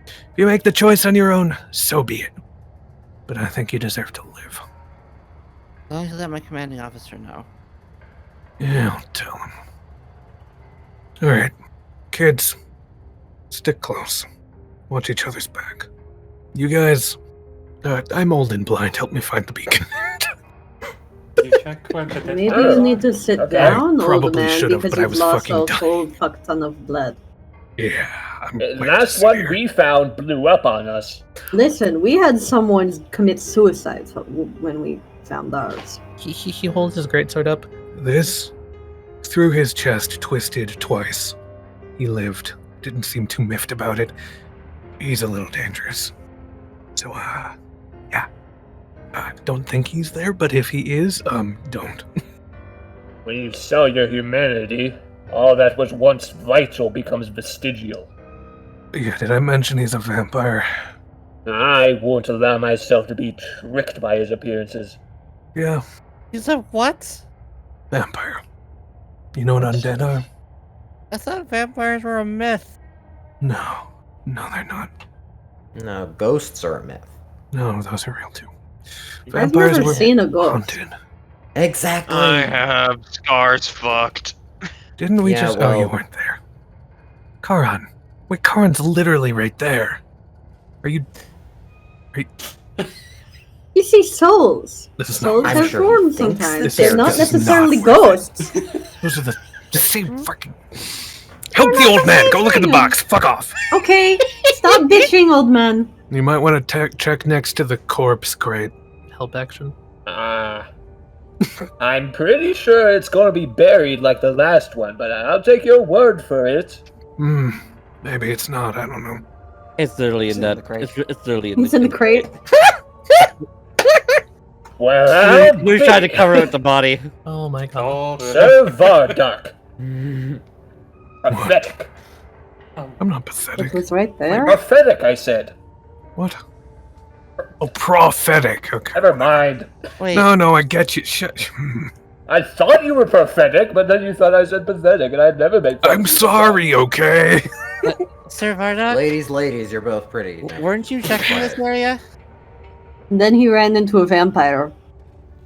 If you make the choice on your own, so be it. But I think you deserve to live. As long as you let my commanding officer know. Yeah, I'll tell him. Alright, kids, stick close. Watch each other's back. You guys, I'm old and blind, help me find the beacon. You check where the dead Maybe bodies you are? need to sit Okay. down, I old probably man, should've, because but I you've was lost fucking a whole fuck ton of blood. Yeah, I'm The glad to last see one you. we found blew up on us. Listen, we had someone commit suicide when we found ours. He holds his greatsword up. This, through his chest, twisted twice. He lived. Didn't seem too miffed about it. He's a little dangerous. So, yeah. Don't think he's there, but if he is, don't. When you sell your humanity, all that was once vital becomes vestigial. Yeah, did I mention he's a vampire? I won't allow myself to be tricked by his appearances. Yeah, He's a what? vampire. You know what undead are? I thought vampires were a myth. No, they're not. No, ghosts are a myth. No, those are real too. I've Vampires never were seen a ghost. haunted. Exactly. I have scars fucked. Didn't we Yeah, just? Oh, you well- weren't there. Charon. Wait, Charon's literally right there. Are you? You see souls. This is Souls not. I'm have sure he forms thinks sometimes. that They're they're not just necessarily not worth ghosts. Those are the same fucking. Help the old man. Go look in the box. Fuck off. Okay, stop bitching, old man. You might want to check next to the corpse crate. Help action. I'm pretty sure it's gonna be buried like the last one, but I'll take your word for it. Maybe it's not. I don't know. It's literally It's in in that. the crate. It's literally in It's in the crate. Well, We tried to cover it with the body. Oh my god. Oh, Sir Viractik. Pathetic. I'm not It pathetic. was right there. Pathetic, I said. What? Oh, prophetic. Okay. Never mind. Wait, No, I get you. I thought you were prophetic, but then you thought I said pathetic, and I'd never make fun I'm of you. sorry, okay? Sir Vardak, Ladies, you're both pretty. weren't you checking this area? And then he ran into a vampire.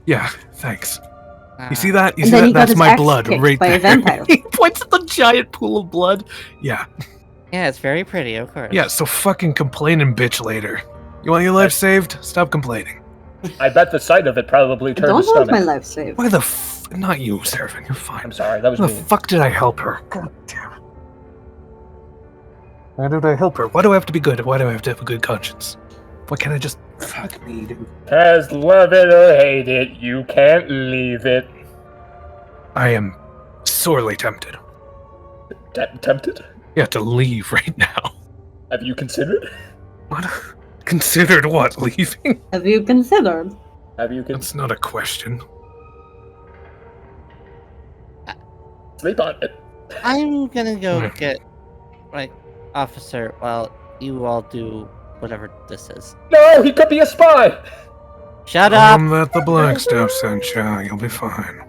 Yeah, thanks. Ah. You see that? You And see then that? he got That's his my axe blood kicked right by there. a vampire. He points at the giant pool of blood. Yeah. Yeah, it's very pretty, of course. Yeah, so fucking complaining bitch later. You want your life saved? Stop complaining. I bet the sight of it probably I turned don't his want my stomach. life saved. Why the not you, Seraphin, you're fine. I'm sorry, that was Why the mean. fuck did I help her? God damn it. Why did I help her? Why do I have to be good? Why do I have to have a good conscience? Why can't I just... Fuck me, dude. As love it or hate it, you can't leave it. I am sorely tempted. Tempted? Yeah, to leave right now. Have you considered? What? Considered what? Leaving? Have you considered? Have you considered? That's not a question. Sleep on it. I'm gonna go Hmm. get my officer while you all do whatever this is. No, he could be a spy! Shut up! That the black stuff sent you. You'll be fine.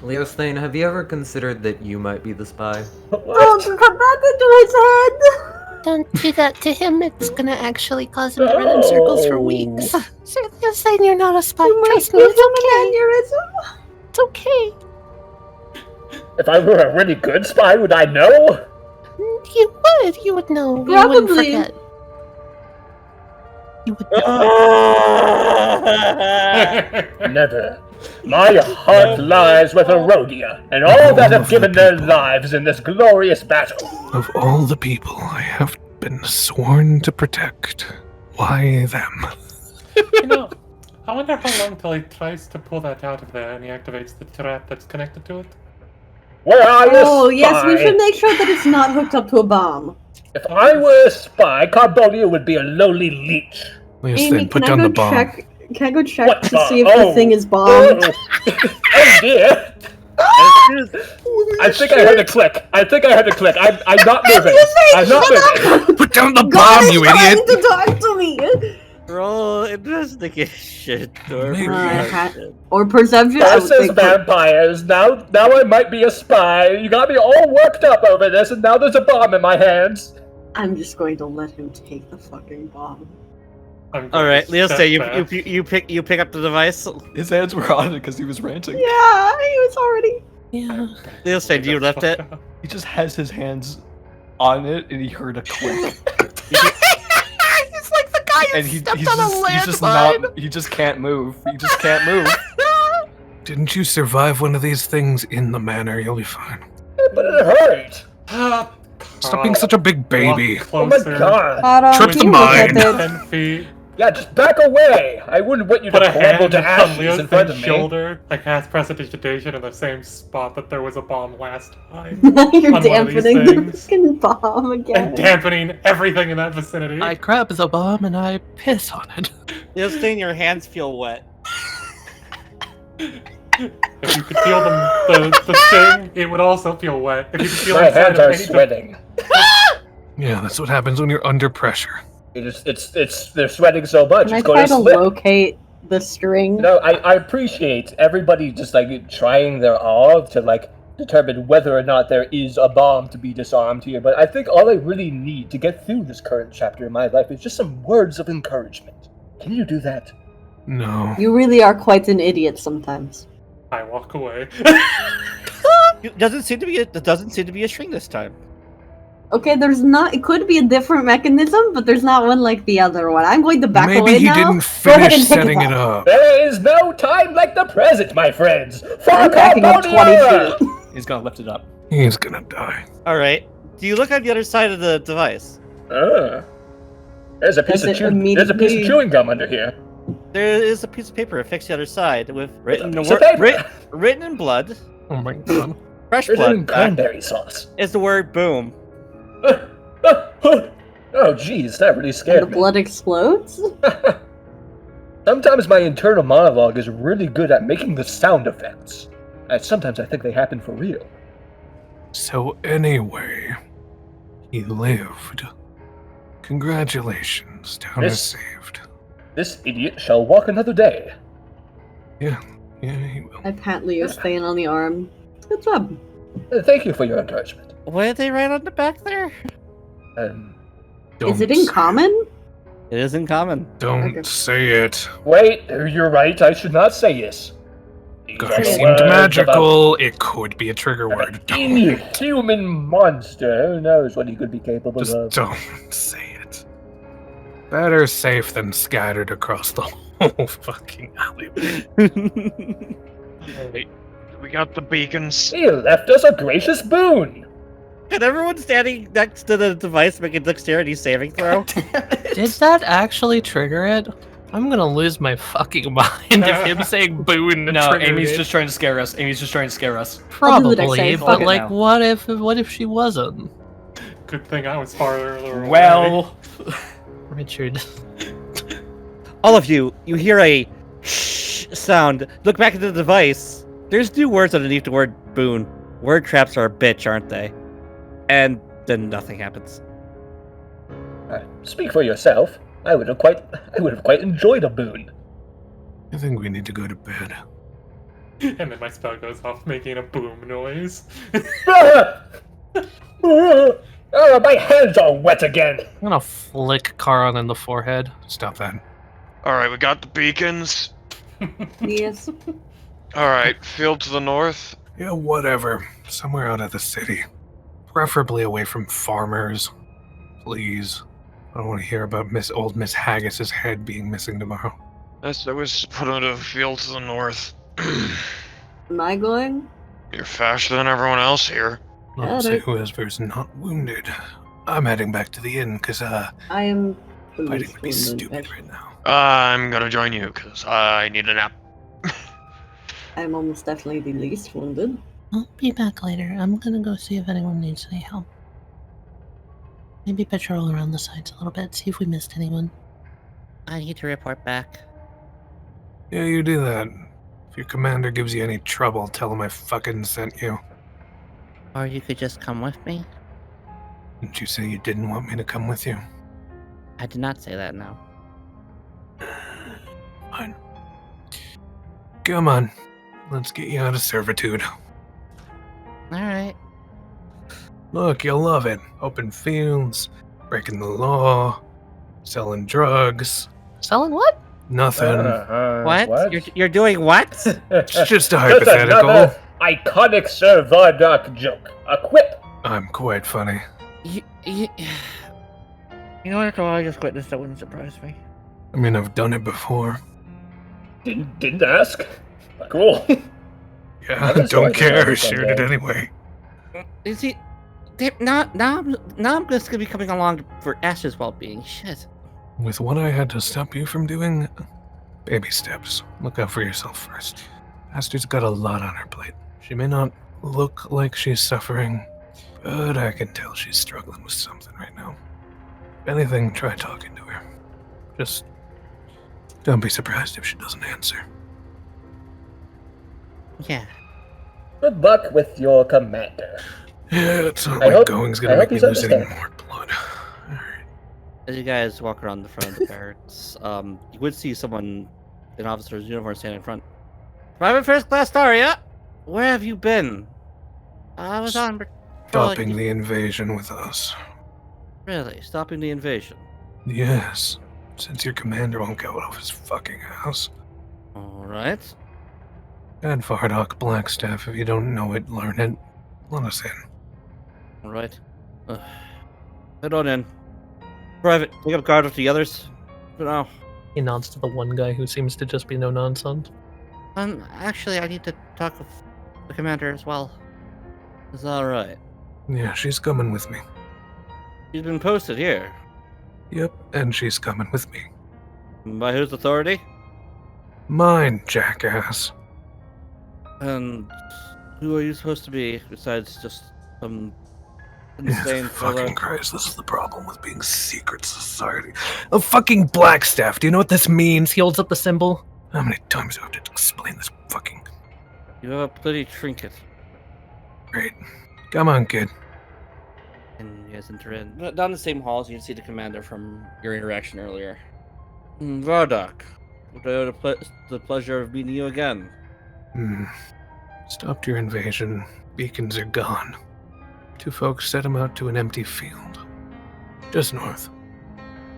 Leosthane, have you ever considered that you might be the spy? Don't put that into his head! Don't do that to him. It's gonna actually cause him to run in circles for weeks. Sir, you're saying you're not a spy. You might Trust me, give it's him okay. an aneurysm. It's okay. If I were a really good spy, would I know? You would. You would know. You wouldn't Probably. forget. You would know. Never. My heart lies with Erodia, and all that have given their lives in this glorious battle. Of all the people I have been sworn to protect, why them? You know, I wonder how long till he tries to pull that out of there and he activates the trap that's connected to it. Where are you, Oh, yes, we spy? should make sure that it's not hooked up to a bomb. If I were a spy, Carbonia would be a lowly leech. Yes, Amy, then put can I down go the bomb. check? Can I go check What to the- see if oh. the thing is bombed? Oh dear! I think I heard a click. I'm not moving. I'm not moving. Put down the God bomb, is you trying idiot! to talk to me! Roll investigation or Maybe. perception. Or perception? I would Versus think vampires. Now I might be a spy. You got me all worked up over this, and now there's a bomb in my hands. I'm just going to let him take the fucking bomb. I'm going All right, to Leosthane, step you back. pick up the device. His hands were on it because he was ranting. Yeah, he was already. Yeah. Leosthane, you left it. He just has his hands on it, and he heard a click. It's like the guy who And stepped on a he's just landmine. not. He just can't move. He just can't move. Didn't you survive one of these things in the manor? You'll be fine. But it hurt. Stop being such a big baby. Oh my god. Charon, Trip can the you look at mine. it? 10 feet. Yeah, just back away. I wouldn't want you Put to a crumble hand to on ashes in front of Leosthene's me. shoulder. I cast prestidigitation in the same spot that there was a bomb last time. You're on one of these dampening the things. fucking bomb again. And dampening everything in that vicinity. I grab the bomb and I piss on it. Leosthane, your hands feel wet. If you could feel the sting, it would also feel wet. If you could feel My inside hands of are any sweating. Yeah, that's what happens when you're under pressure. They're sweating so much. Can I It's going try to to slip. locate the string? No, I appreciate everybody just like trying their all to like determine whether or not there is a bomb to be disarmed here, but I think all I really need to get through this current chapter in my life is just some words of encouragement. Can you do that? No. You really are quite an idiot sometimes. I walk away. It doesn't seem to be a string this time. Okay, there's not. It could be a different mechanism, but there's not one like the other one. I'm going to back Maybe away he now. didn't Go ahead finish and pick setting it up. up. There is no time like the present, my friends. For I'm backing up 20 Carbonia! feet. He's gonna lift it up. He's gonna die. All right. Do you look on the other side of the device? There's a piece Does of it immediately- chewing gum under here. There is a piece of paper affixed to the other side with written piece of paper. written in blood, Oh my god. fresh Written in blood. cranberry sauce. Is the word boom. Oh, geez, that really And scared the me. blood explodes? Sometimes my internal monologue is really good at making the sound effects. Sometimes I think they happen for real. So anyway, he lived. Congratulations, town is This- saved. This idiot shall walk another day. Yeah, he will. I pat Leosthane on the arm. Good job. Thank you for your encouragement. What did they write on the back there? Is it in Don't say common? It is in common. Don't Okay. say it. Wait, you're right, I should not say this. These God, are it the seemed words magical. It could be a trigger of word. an Don't, inhuman monster. Who knows what he could be capable just of. don't say it. Better safe than scattered across the whole fucking alleyway. Hey, we got the beacons. He left us a gracious boon. Can everyone standing next to the device make a dexterity saving throw? Did that actually trigger it? I'm gonna lose my fucking mind if him saying boon No, triggered Amy's it. just trying to scare us. Amy's just trying to scare us. I'll do the dex Probably, save. but Okay, like, now. what if she wasn't? Good thing I was farther away. Well, Richard. All of you hear a shh sound. Look back at the device. There's new words underneath the word boon. Word traps are a bitch, aren't they? And then nothing happens. Speak for yourself. I would have quite enjoyed a boon. I think we need to go to bed. And then my spell goes off making a boom noise. Oh, my hands are wet again. I'm gonna flick Charon in the forehead. Stop that. Alright, we got the beacons. Yes. Alright, field to the north. Yeah, whatever. Somewhere out of the city. Preferably away from farmers. Please. I don't want to hear about old Miss Haggis's head being missing tomorrow. Yes, I was put on a field to the north. Am I going? You're faster than everyone else here. Not say whoever's not wounded. I'm heading back to the inn because I am the fighting least would be wounded, stupid actually. right now. I'm gonna join you, because I need a nap. I'm almost definitely the least wounded. I'll be back later. I'm gonna go see if anyone needs any help. Maybe patrol around the sites a little bit, see if we missed anyone. I need to report back. Yeah, you do that. If your commander gives you any trouble, tell him I fucking sent you. Or you could just come with me. Didn't you say you didn't want me to come with you? I did not say that, no. Fine. Come on. Let's get you out of servitude. Alright. Look, you'll love it. Open fields, breaking the law, selling drugs. Selling what? Nothing. What? You're doing what? It's just a Just hypothetical. another iconic Sir Vardock joke. A quip. I'm quite funny. You know, after all I just witnessed, that wouldn't surprise me. I mean, I've done it before. Didn't ask. Cool. Yeah, I've been don't sorry care. for Shared that. it anyway. Is he... Now I'm just gonna be coming along for Aster's well-being. Shit. With what I had to stop you from doing, baby steps. Look out for yourself first. Aster's got a lot on her plate. She may not look like she's suffering, but I can tell she's struggling with something right now. If anything, try talking to her. Just don't be surprised if she doesn't answer. Yeah. Good luck with your commander. Yeah, it's not I like hope- going's I gonna hope make me he's lose any understanding. more blood. Alright. As you guys walk around the front of the barracks, you would see someone in officer's uniform standing in front. Private First Class Daria, where have you been? I was on patrol. Stopping the invasion with us. Really? Stopping the invasion? Yes. Since your commander won't get out of his fucking house. Alright. Add Vardock Blackstaff. If you don't know it, learn it. Let us in. Alright. Head on in. Private, take up guard with the others. For now. He nods to the one guy who seems to just be no nonsense. Actually, I need to talk with the commander as well. Is that alright? Yeah, she's coming with me. She's been posted here. Yep, and she's coming with me. By whose authority? Mine, jackass. And who are you supposed to be besides just some Yeah, insane fucking fellow? Christ, this is the problem with being secret society. A fucking Blackstaff, do you know what this means? He holds up the symbol. How many times do I have to explain this fucking... You have a pretty trinket. Great. Come on, kid. And you guys enter in. Down the same halls, you can see the commander from your interaction earlier. Vardock, would I have the pleasure of meeting you again? Stopped your invasion. Beacons are gone. 2 folks set them out to an empty field. Just north.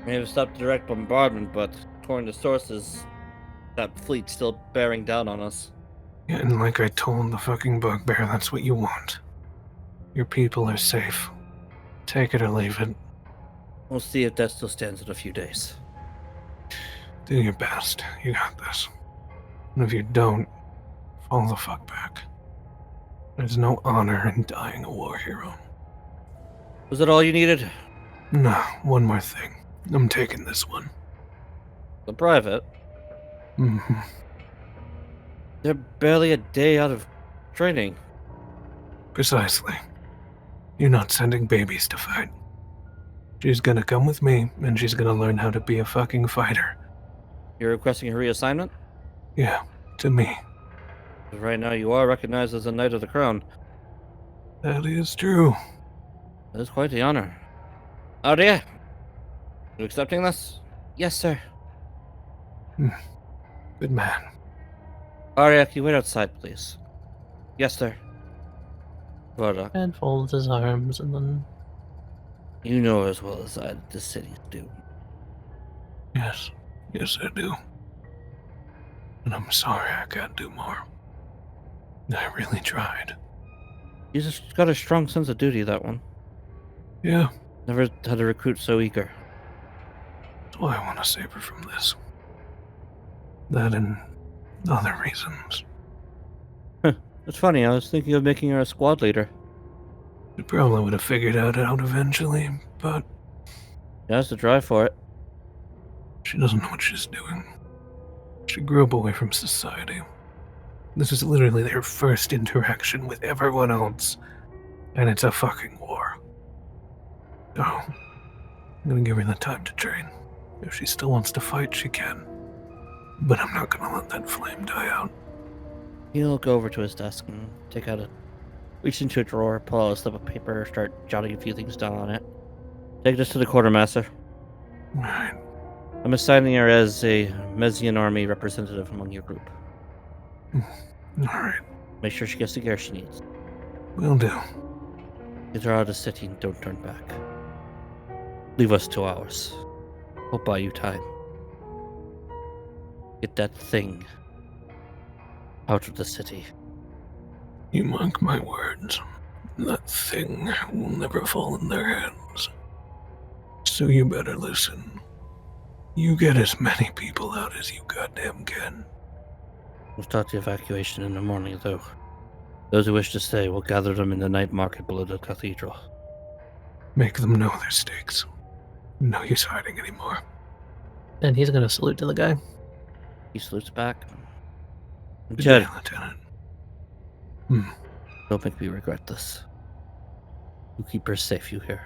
May have stopped direct bombardment, but according to sources, that fleet's still bearing down on us. Yeah, and like I told the fucking bugbear, that's what you want. Your people are safe. Take it or leave it. We'll see if that still stands in a few days. Do your best. You got this. And if you don't, fall the fuck back. There's no honor in dying a war hero. Was that all you needed? No, one more thing. I'm taking this one. The private? Mm-hmm. They're barely a day out of training. Precisely. You're not sending babies to fight. She's gonna come with me, and she's gonna learn how to be a fucking fighter. You're requesting a reassignment? Yeah, to me. Right now you are recognized as a Knight of the Crown. That is true. That is quite the honor. Oh dear. You accepting this? Yes, sir. Good man. Arya, can you wait outside, please? Yes, sir. Vardock, And folds his arms and then you know as well as I that this city's doomed. Yes. Yes, I do. And I'm sorry I can't do more. I really tried. He's just got a strong sense of duty, that one. Yeah, Never had a recruit so eager. that's why I want to save her from this. That and other reasons. It's funny, I was thinking of making her a squad leader. She probably would have figured it out eventually, but She has to drive for it. she doesn't know what she's doing. She grew up away from society. This is literally their first interaction with everyone else, and it's a fucking war. So, I'm gonna give her the time to train. If she still wants to fight, she can. but I'm not gonna let that flame die out. He'll go over to his desk and reach into a drawer, pull out a slip of paper, start jotting a few things down on it. Take this to the quartermaster. Right. I'm assigning her as a Mezian army representative among your group. Alright. Make sure she gets the gear she needs. Will do. Get her out of the city and don't turn back. Leave us 2 hours. We'll buy you time. Get that thing out of the city. You mark my words. That thing will never fall in their hands. So you better listen. You get as many people out as you goddamn can. We'll start the evacuation in the morning, though. Those who wish to stay will gather them in the night market below the cathedral. Make them know their stakes. No use hiding anymore. And he's gonna salute to the guy. He salutes back. Good Jed, day, Lieutenant. don't make me regret this. You keep her safe, you hear?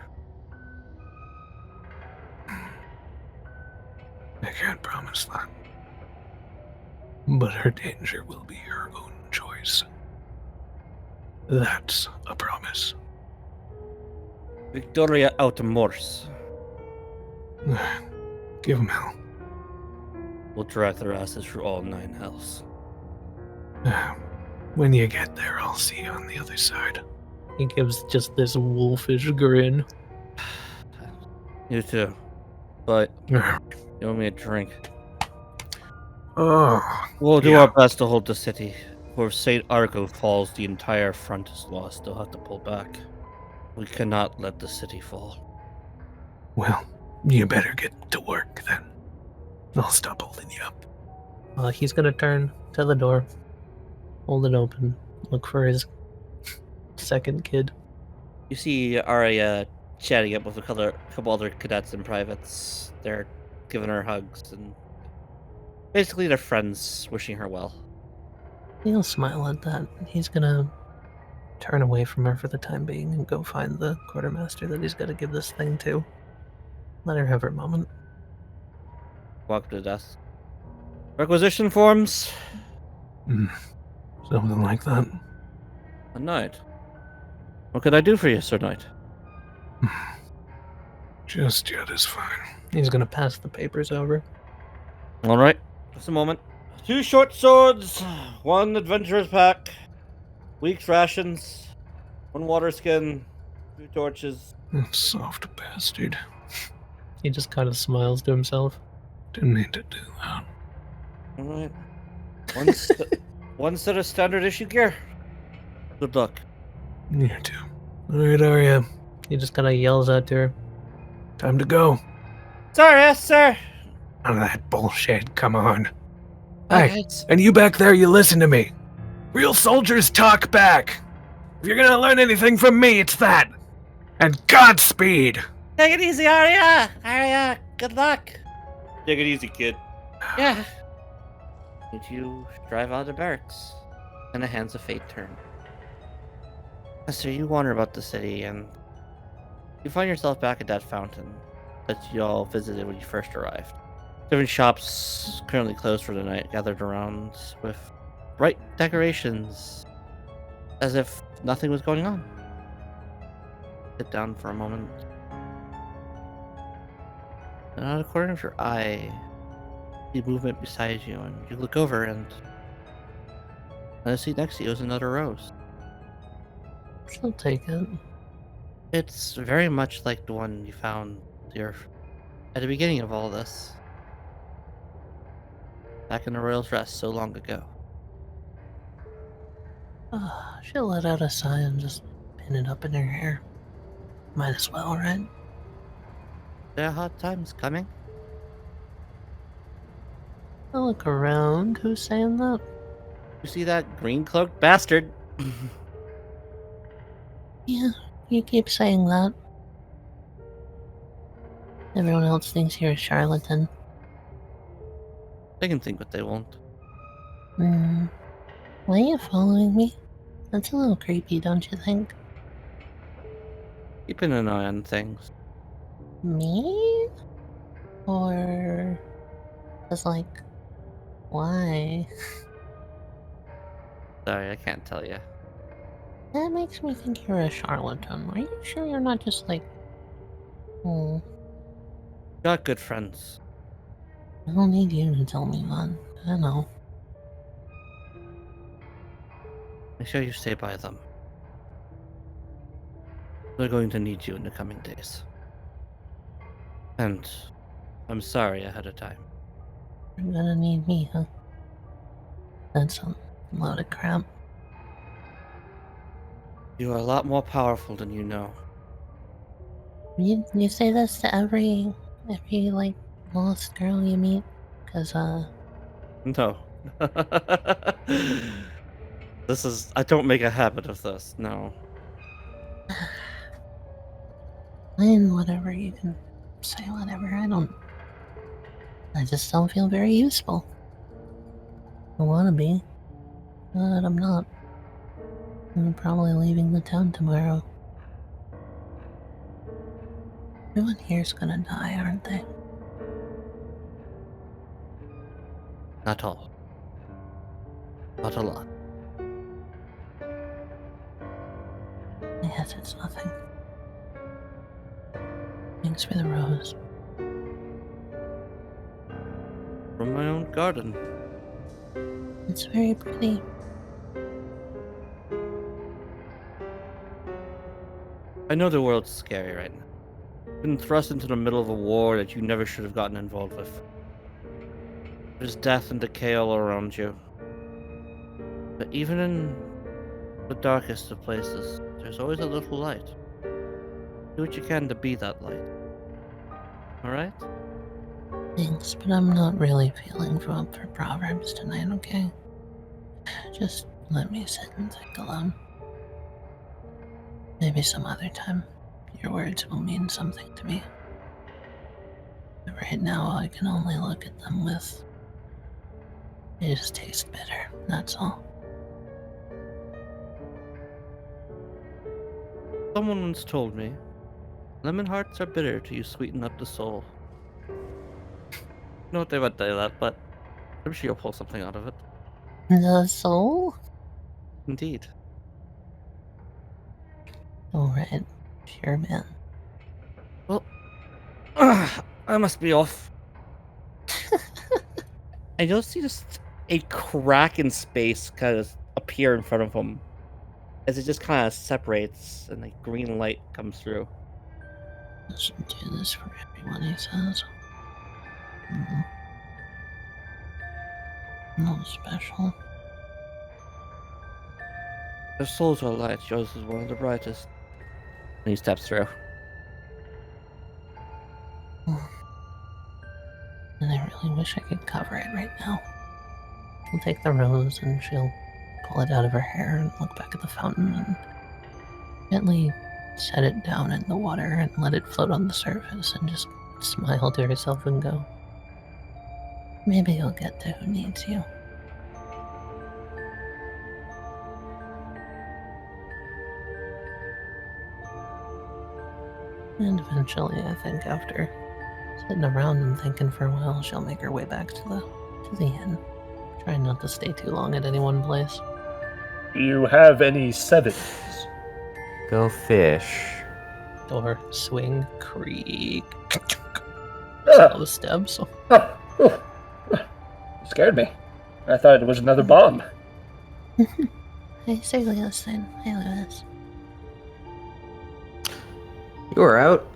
I can't promise that. But her danger will be her own choice. That's a promise. Victoria Automors. Give him hell. We'll drive their asses through all 9 hells. When you get there, I'll see you on the other side. He gives just this wolfish grin. You too. But you owe me a drink. Oh. We'll do yeah. our best to hold the city. If St. Argo falls, the entire front is lost. They'll have to pull back. We cannot let the city fall. Well, you better get to work then. I'll stop holding you up. He's gonna turn to the door, hold it open, look for his second kid. You see Arya chatting up with a couple other cadets and privates. They're giving her hugs and basically they're friends wishing her well. He'll smile at that. He's gonna turn away from her for the time being and go find the quartermaster that he's gotta give this thing to. Let her have her moment. Walk to the desk. Requisition forms? Something like that. A knight. What can I do for you, Sir Knight? Just yet is fine. He's gonna pass the papers over. Alright, just a moment. 2 short swords, 1 adventurer's pack, week's rations, 1 water skin, 2 torches. That soft bastard. He just kind of smiles to himself. Didn't mean to do that. Alright. 1 set of standard issue gear. Good luck. You too. Alright, Arya. He just kind of yells out to her. Time to go. Sorry, yes, sir. None of that bullshit, come on. Okay, Hey, and you back there, you listen to me. Real soldiers talk back. If you're gonna learn anything from me, it's that. And Godspeed. Take it easy, Arya. Arya, good luck. Take it easy, kid. Yeah. Did you drive out of the barracks? And the hands of fate turn. So you wander about the city and you find yourself back at that fountain that you all visited when you first arrived. Different shops currently closed for the night, gathered around with bright decorations, as if nothing was going on. Sit down for a moment. And out of the corner of your eye, you see movement beside you, and you look over, and the seat next to you is another rose. I'll take it. It's very much like the one you found here at the beginning of all this. Back in the Royal's Rest so long ago. She'll let out a sigh and just pin it up in her hair. Might as well, right? There are hard times coming. I'll look around. Who's saying that? You see that green cloaked bastard? Yeah, you keep saying that. Everyone else thinks you're a charlatan. They can think what they want. Why are you following me? That's a little creepy, don't you think? Keeping an eye on things. Me? Or... just like... Why? Sorry, I can't tell you. That makes me think you're a charlatan. Are you sure you're not just like... Oh, Got good friends. I don't need you to tell me that. I know. Make sure you stay by them. They're going to need you in the coming days. And I'm sorry ahead of time. You're gonna need me, huh? That's a load of crap. You are a lot more powerful than you know. You say this to every like lost girl you meet? Cause No. I don't make a habit of this, no. fine, whatever, you can say whatever. I just don't feel very useful. I wanna be, but I'm not. I'm probably leaving the town tomorrow. Everyone here's gonna die, aren't they? Not all. Not a lot. I guess it's nothing. Thanks for the rose. From my own garden. It's very pretty. I know the world's scary right now. You've been thrust into the middle of a war that you never should have gotten involved with. There's death and decay all around you. But even in the darkest of places, there's always a little light. Do what you can to be that light. Alright? Thanks, but I'm not really feeling up for Proverbs tonight, okay? Just let me sit and think alone. Maybe some other time. Your words will mean something to me. But right now, I can only look at them with... They just taste bitter, that's all. Someone once told me, lemon hearts are bitter till you sweeten up the soul. I know what they would say that, but I'm sure you'll pull something out of it. The soul? Indeed. Alright, sure, man. Well, I must be off. I don't see just a crack in space kind of appear in front of him as it just kind of separates and like green light comes through. Doesn't do this for everyone, he says. Mm. Not special. Their souls are light, yours is one of the brightest. And he steps through. And I really wish I could cover it right now. She'll take the rose and she'll pull it out of her hair and look back at the fountain and gently set it down in the water and let it float on the surface and just smile to herself and go, maybe you'll get to who needs you. And eventually, I think after sitting around and thinking for a while, she'll make her way back to the inn. Trying not to stay too long at any one place. Do you have any sevens? Go fish. Door, swing, creak. Ah. Slow steps. Oh, oh. Scared me. I thought it was another bomb. Hey, Sir Leosthane. Hey, Lewis. You are out.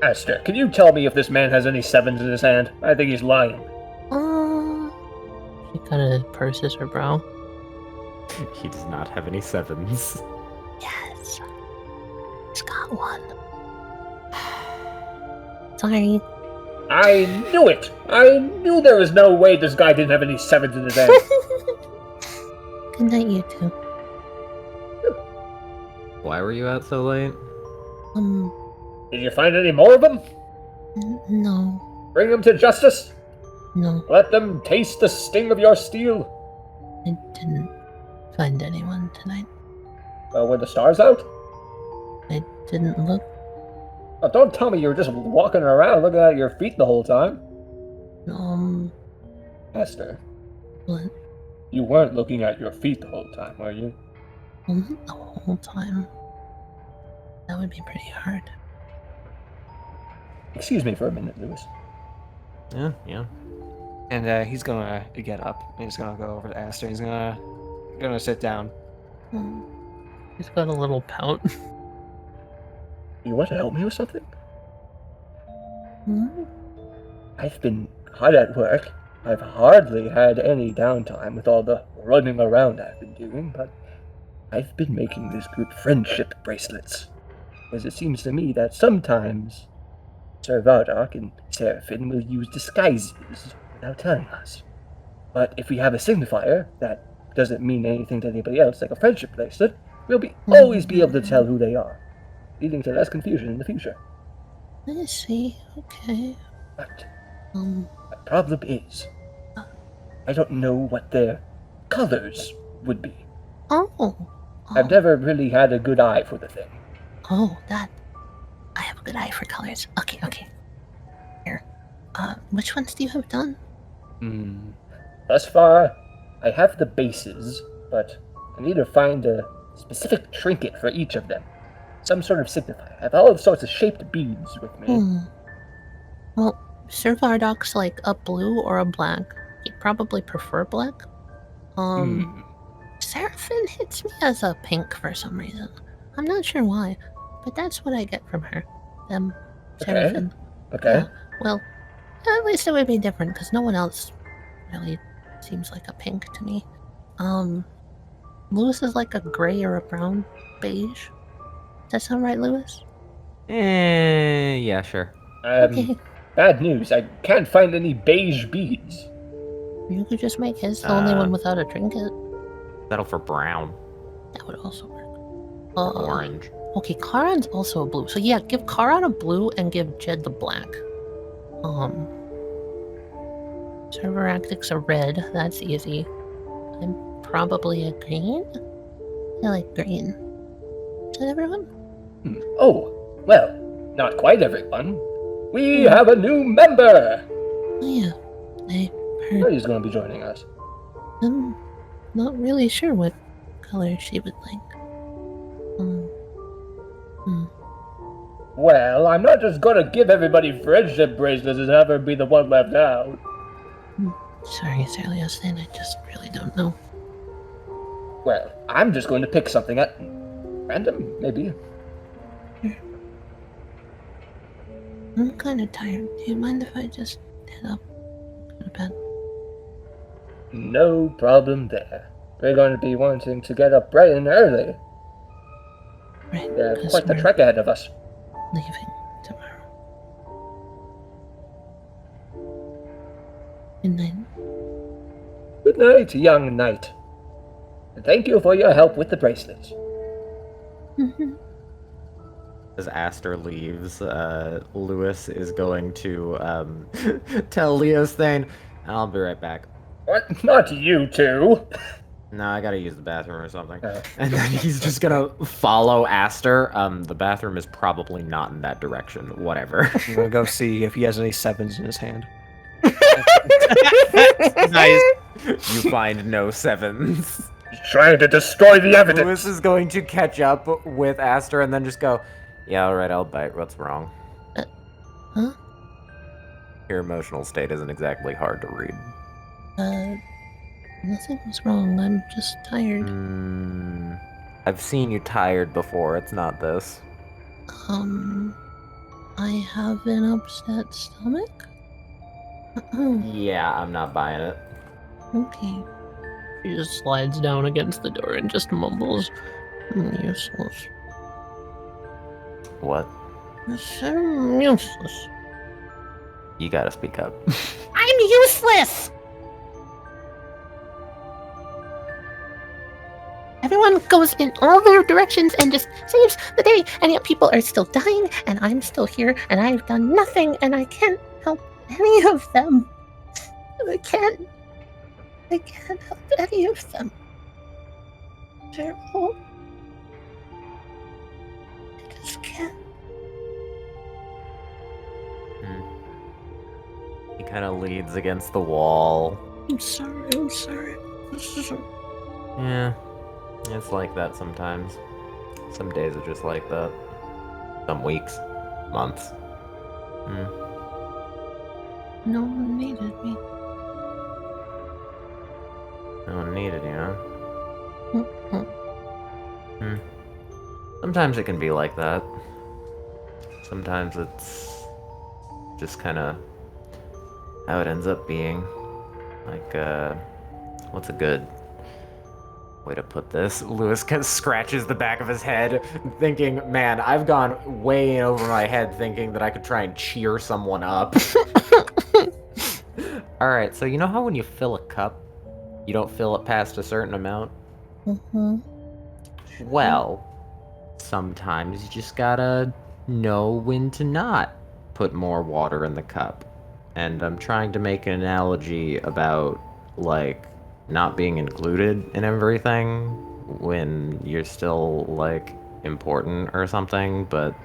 Aster, can you tell me if this man has any sevens in his hand? I think he's lying. She kind of purses her brow. He does not have any sevens. Yes. He's got one. Sorry. I knew it! I knew there was no way this guy didn't have any sevens in his hand. Good night, you two. Why were you out so late? Did you find any more of them? No. Bring them to justice? No, Let them taste the sting of your steel? I didn't find anyone tonight. Were the stars out? I didn't look. Oh, don't tell me you were just walking around looking at your feet the whole time. Um, Aster, What? You weren't looking at your feet the whole time, were you? The whole time. That would be pretty hard. Excuse me for a minute, Lewis. Yeah. And he's gonna get up. He's gonna go over to Aster. He's gonna sit down. He's got a little pout. You want to help me with something? Hmm? I've been hard at work. I've hardly had any downtime with all the running around I've been doing, but I've been making this group friendship bracelets. Because it seems to me that sometimes Sir Viractik and Seraphin will use disguises without telling us. But if we have a signifier that doesn't mean anything to anybody else, like a friendship bracelet, we'll always be able to tell who they are, leading to less confusion in the future. I see. Okay. But Um. the problem is, I don't know what their colors would be. Oh. I've never really had a good eye for the thing. Oh, that. I have a good eye for colors. Okay. Here. Which ones do you have done? Thus far, I have the bases, but I need to find a specific trinket for each of them. Some sort of signifier. I have all sorts of shaped beads with me. Well, Sir Vardok's like a blue or a black. He'd probably prefer black. Seraphin hits me as a pink for some reason. I'm not sure why, but that's what I get from her. Seraphin. Okay. Yeah, well, at least it would be different because no one else really seems like a pink to me. Lewis is like a gray or a brown beige. Does that sound right, Lewis? Yeah, sure. Okay. Bad news. I can't find any beige beads. You could just make his the only one without a trinket. Settle for brown. That would also work. Or orange. Okay, Charon's also a blue. So yeah, give Charon a blue and give Jed the black. Sir Viractik's a red. That's easy. I'm probably a green. I like green. Is that everyone? Oh, well, not quite everyone. We have a new member! Oh yeah. I heard. He's going to be joining us. I'm not really sure what color she would like. Well, I'm not just going to give everybody friendship bracelets and have her be the one left out. Sorry, Sir Leosthane, I just really don't know. Well, I'm just going to pick something at random, maybe. I'm kind of tired. Do you mind if I just head up? Go to bed? No problem there. We're going to be wanting to get up bright and early. Right. We have quite the trek ahead of us. Leaving tomorrow. Good night. Good night, young knight. And thank you for your help with the bracelets. As Aster leaves, Lewis is going to tell Leosthane, I'll be right back. What? Not you two. No, I gotta use the bathroom or something. And then he's just gonna follow Aster. The bathroom is probably not in that direction. Whatever. I'm gonna go see if he has any sevens in his hand. Nice. You find no sevens. He's trying to destroy the evidence. Lewis is going to catch up with Aster and then just go, yeah, alright, I'll bite. What's wrong? Huh? Your emotional state isn't exactly hard to read. Nothing was wrong. I'm just tired. I've seen you tired before. It's not this. I have an upset stomach? Yeah, I'm not buying it. Okay. She just slides down against the door and just mumbles, useless. What? I'm useless. You gotta speak up. I'm useless! Everyone goes in all their directions and just saves the day, and yet people are still dying, and I'm still here, and I've done nothing, and I can't help any of them. I can't help any of them. Terrible. I just can't. He kind of leans against the wall, I'm sorry. This is Yeah, it's like that sometimes. Some days are just like that. Some weeks, months. no one needed me. No one needed you, huh? Mm-mm. Sometimes it can be like that. Sometimes it's just kind of how it ends up being. Like, what's a good way to put this? Lewis kind of scratches the back of his head, thinking, man, I've gone way over my head thinking that I could try and cheer someone up. Alright, so you know how when you fill a cup, you don't fill it past a certain amount? Mm-hmm. Well, sometimes you just gotta know when to not put more water in the cup. And I'm trying to make an analogy about, like, not being included in everything when you're still, like, important or something, but,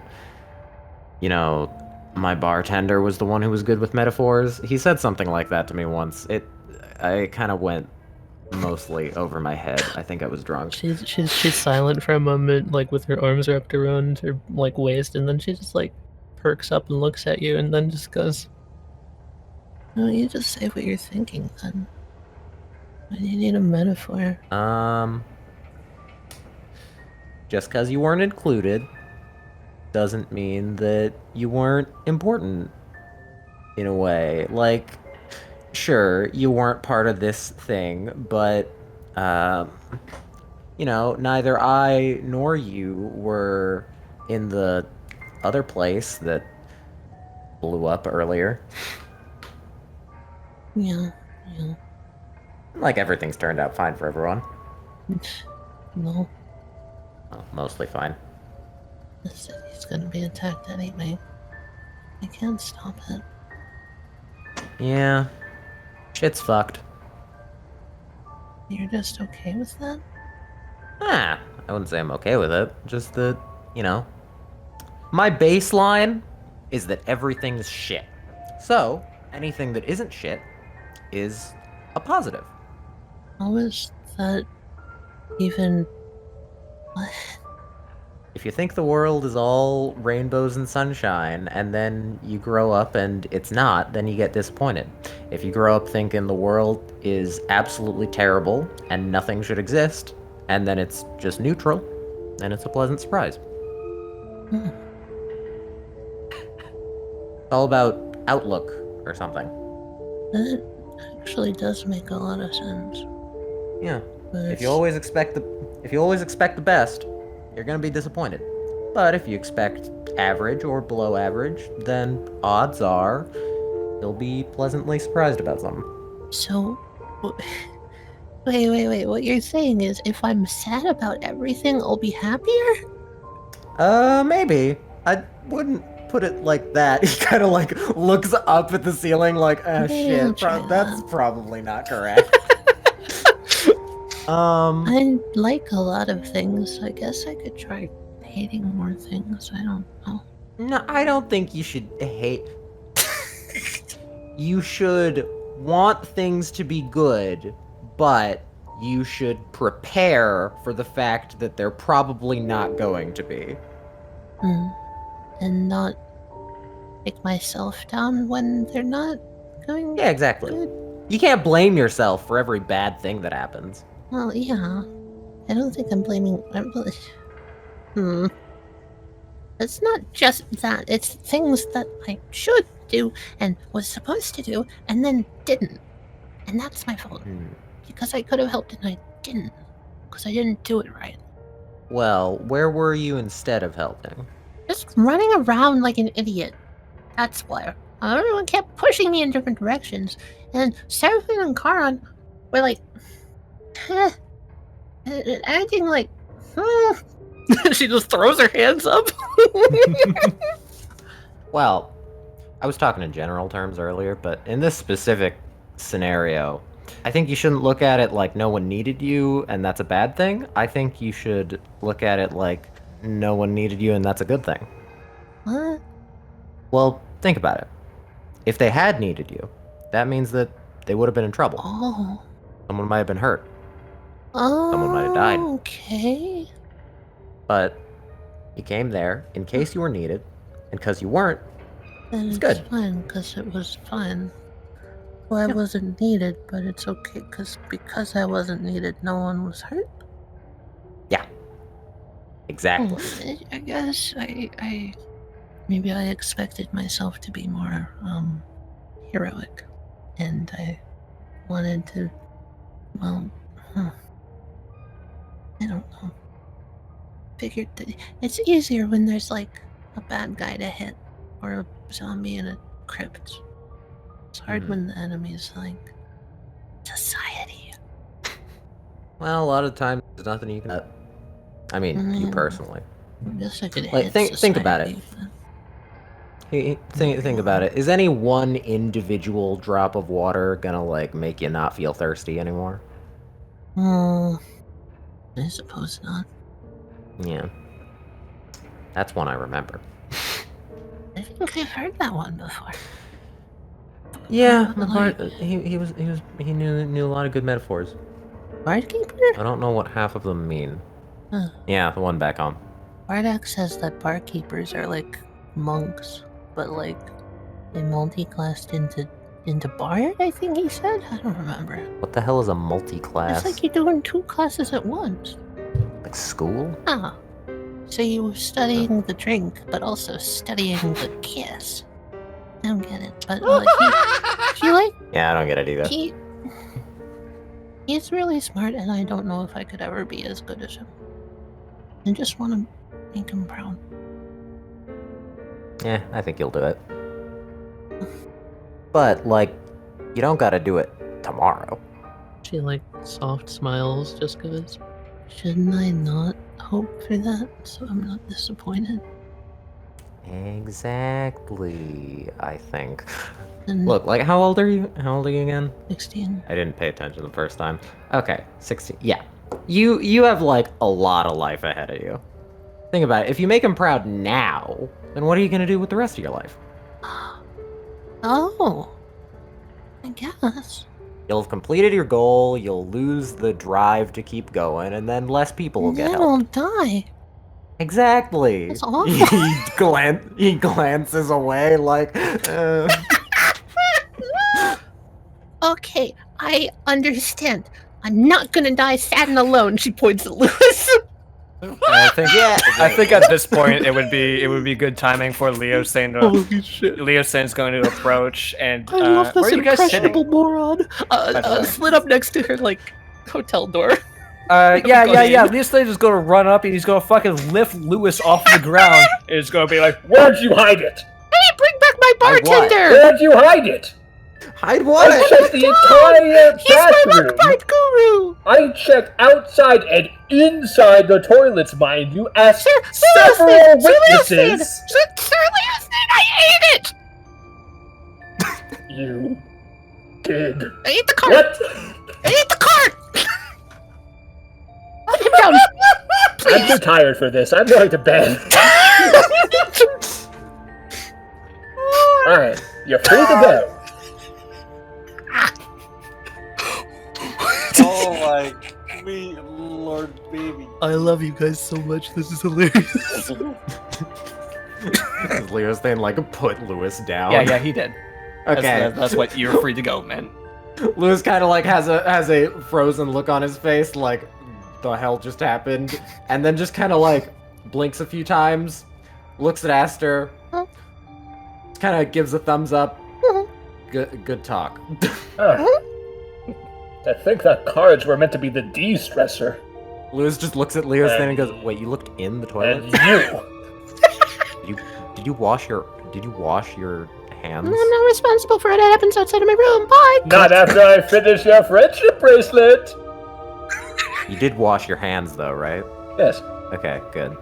you know, my bartender was the one who was good with metaphors. He said something like that to me once. I kind of went mostly over my head. I think I was drunk. She's silent for a moment, like with her arms wrapped around her like waist, and then she just like perks up and looks at you, and then just goes, No, you just say what you're thinking then. Why do you need a metaphor? Just because you weren't included doesn't mean that you weren't important in a way. Like, sure, you weren't part of this thing, but, you know, neither I nor you were in the other place that blew up earlier. Yeah. Like, everything's turned out fine for everyone. No, Well, mostly fine. the city's gonna be attacked anyway. I can't stop it. Yeah. Shit's fucked. You're just okay with that? I wouldn't say I'm okay with it. Just that, you know, my baseline is that everything's shit. So, anything that isn't shit is a positive. How is that even... What? If you think the world is all rainbows and sunshine, and then you grow up and it's not, then you get disappointed. If you grow up thinking the world is absolutely terrible and nothing should exist, and then it's just neutral, then it's a pleasant surprise. It's all about outlook or something. That actually does make a lot of sense. Yeah. But If you always expect the best, you're gonna be disappointed. But if you expect average or below average, then odds are you'll be pleasantly surprised about something. So... Wait. What you're saying is if I'm sad about everything, I'll be happier? Maybe. I wouldn't put it like that. He kind of like looks up at the ceiling like, Maybe I'll shit, try that's that. probably not correct. I like a lot of things. I guess I could try hating more things. I don't know. No, I don't think you should hate. You should want things to be good, but you should prepare for the fact that they're probably not going to be. And not take myself down when they're not going. Yeah, exactly. good. You can't blame yourself for every bad thing that happens. Well, yeah. I don't think I'm blaming. It's not just that. It's things that I should do and was supposed to do and then didn't. And that's my fault. Because I could have helped and I didn't. Because I didn't do it right. Well, where were you instead of helping? Just running around like an idiot. That's why. Everyone kept pushing me in different directions. And Seraphin and Charon were like... acting like... she just throws her hands up. Well, I was talking in general terms earlier, but in this specific scenario, I think you shouldn't look at it like no one needed you and that's a bad thing. I think you should look at it like no one needed you and that's a good thing. What? Well, think about it. If they had needed you, that means that they would have been in trouble. Oh. Someone might have been hurt. Oh. Someone might have died. Okay. But you came there in case you were needed, and because you weren't, Then it's it's good. fine, because it was fine. Well, I wasn't needed, but it's okay, because I wasn't needed, no one was hurt. Yeah. Exactly. I guess I maybe I expected myself to be more heroic, and I wanted to, well, I don't know. Figured that it's easier when there's like a bad guy to hit or a zombie in a crypt. It's hard when the enemy's like society. Well, a lot of times there's nothing you can. I mean, you Mm. personally. I guess I could Like, hit think about it. society, Think about it. Is any one individual drop of water gonna like make you not feel thirsty anymore? but- I suppose not. Yeah. That's one I remember. I think I've heard that one before. Yeah, the bard- he knew a lot of good metaphors. Barkeeper? I don't know what half of them mean. Huh. Yeah, the one back home. Bardak says that barkeepers are like monks, but like they multi-classed into bard, I think he said? I don't remember. What the hell is a multi-class? It's like you're doing 2 classes at once. Like school? Ah. So you were studying the drink, but also studying the kiss. I don't get it, but he like Yeah, I don't get it either. he's really smart, and I don't know if I could ever be as good as him. I just want to make him proud. Yeah, I think you'll do it. But, like, you don't gotta do it tomorrow. She like soft smiles just because. Shouldn't I not hope for that, so I'm not disappointed? Exactly, I think. Then Look, like, how old are you? How old are you again? 16. I didn't pay attention the first time. Okay, 16. Yeah. You have, like, a lot of life ahead of you. Think about it. If you make him proud now, then what are you gonna do with the rest of your life? Oh. I guess. You'll have completed your goal, you'll lose the drive to keep going, and then less people will get Then help. I'll die. Exactly. That's awful. He glances away like, Okay, I understand. I'm not gonna die sad and alone. She points at Lewis. I think I think at this point it would be good timing for Leosthane to. Holy shit! Leosthane's going to approach and. I love where this are you guys impressionable sitting? moron. By the way. Slid up next to her like hotel door. Yeah. Go in. Leosthane's just gonna run up and he's gonna fucking lift Lewis off the ground. And it's gonna be like, Where'd you hide it? Hey, bring back my Hide what? bartender! Where'd you hide it? hide I what? checked the entire He's my bathroom. rock bard guru! I checked outside and inside the toilets, mind you, asked Sir several Leosthane! witnesses. Sir Leosthane, I ate it! You did I ate the cart! what? I ate the cart! Put him down! I'm too tired for this. I'm going to bed. Alright, you're free to go. Oh my sweet lord baby. I love you guys so much. This is hilarious. Leosthane like put Lewis down. yeah, he did. Okay. That's what you're free to go, man. Lewis kind of like has a frozen look on his face, like the hell just happened, and then just kind of like blinks a few times, looks at Aster, kind of gives a thumbs up. Good talk. I think that cards were meant to be the de-stressor. Lewis just looks at Leosthane and goes, "Wait, you looked in the toilet? And you. Did you wash your hands?" I'm not responsible for what happens outside of my room. Bye! Not after I finish your friendship bracelet. You did wash your hands though, right? Yes. Okay, good.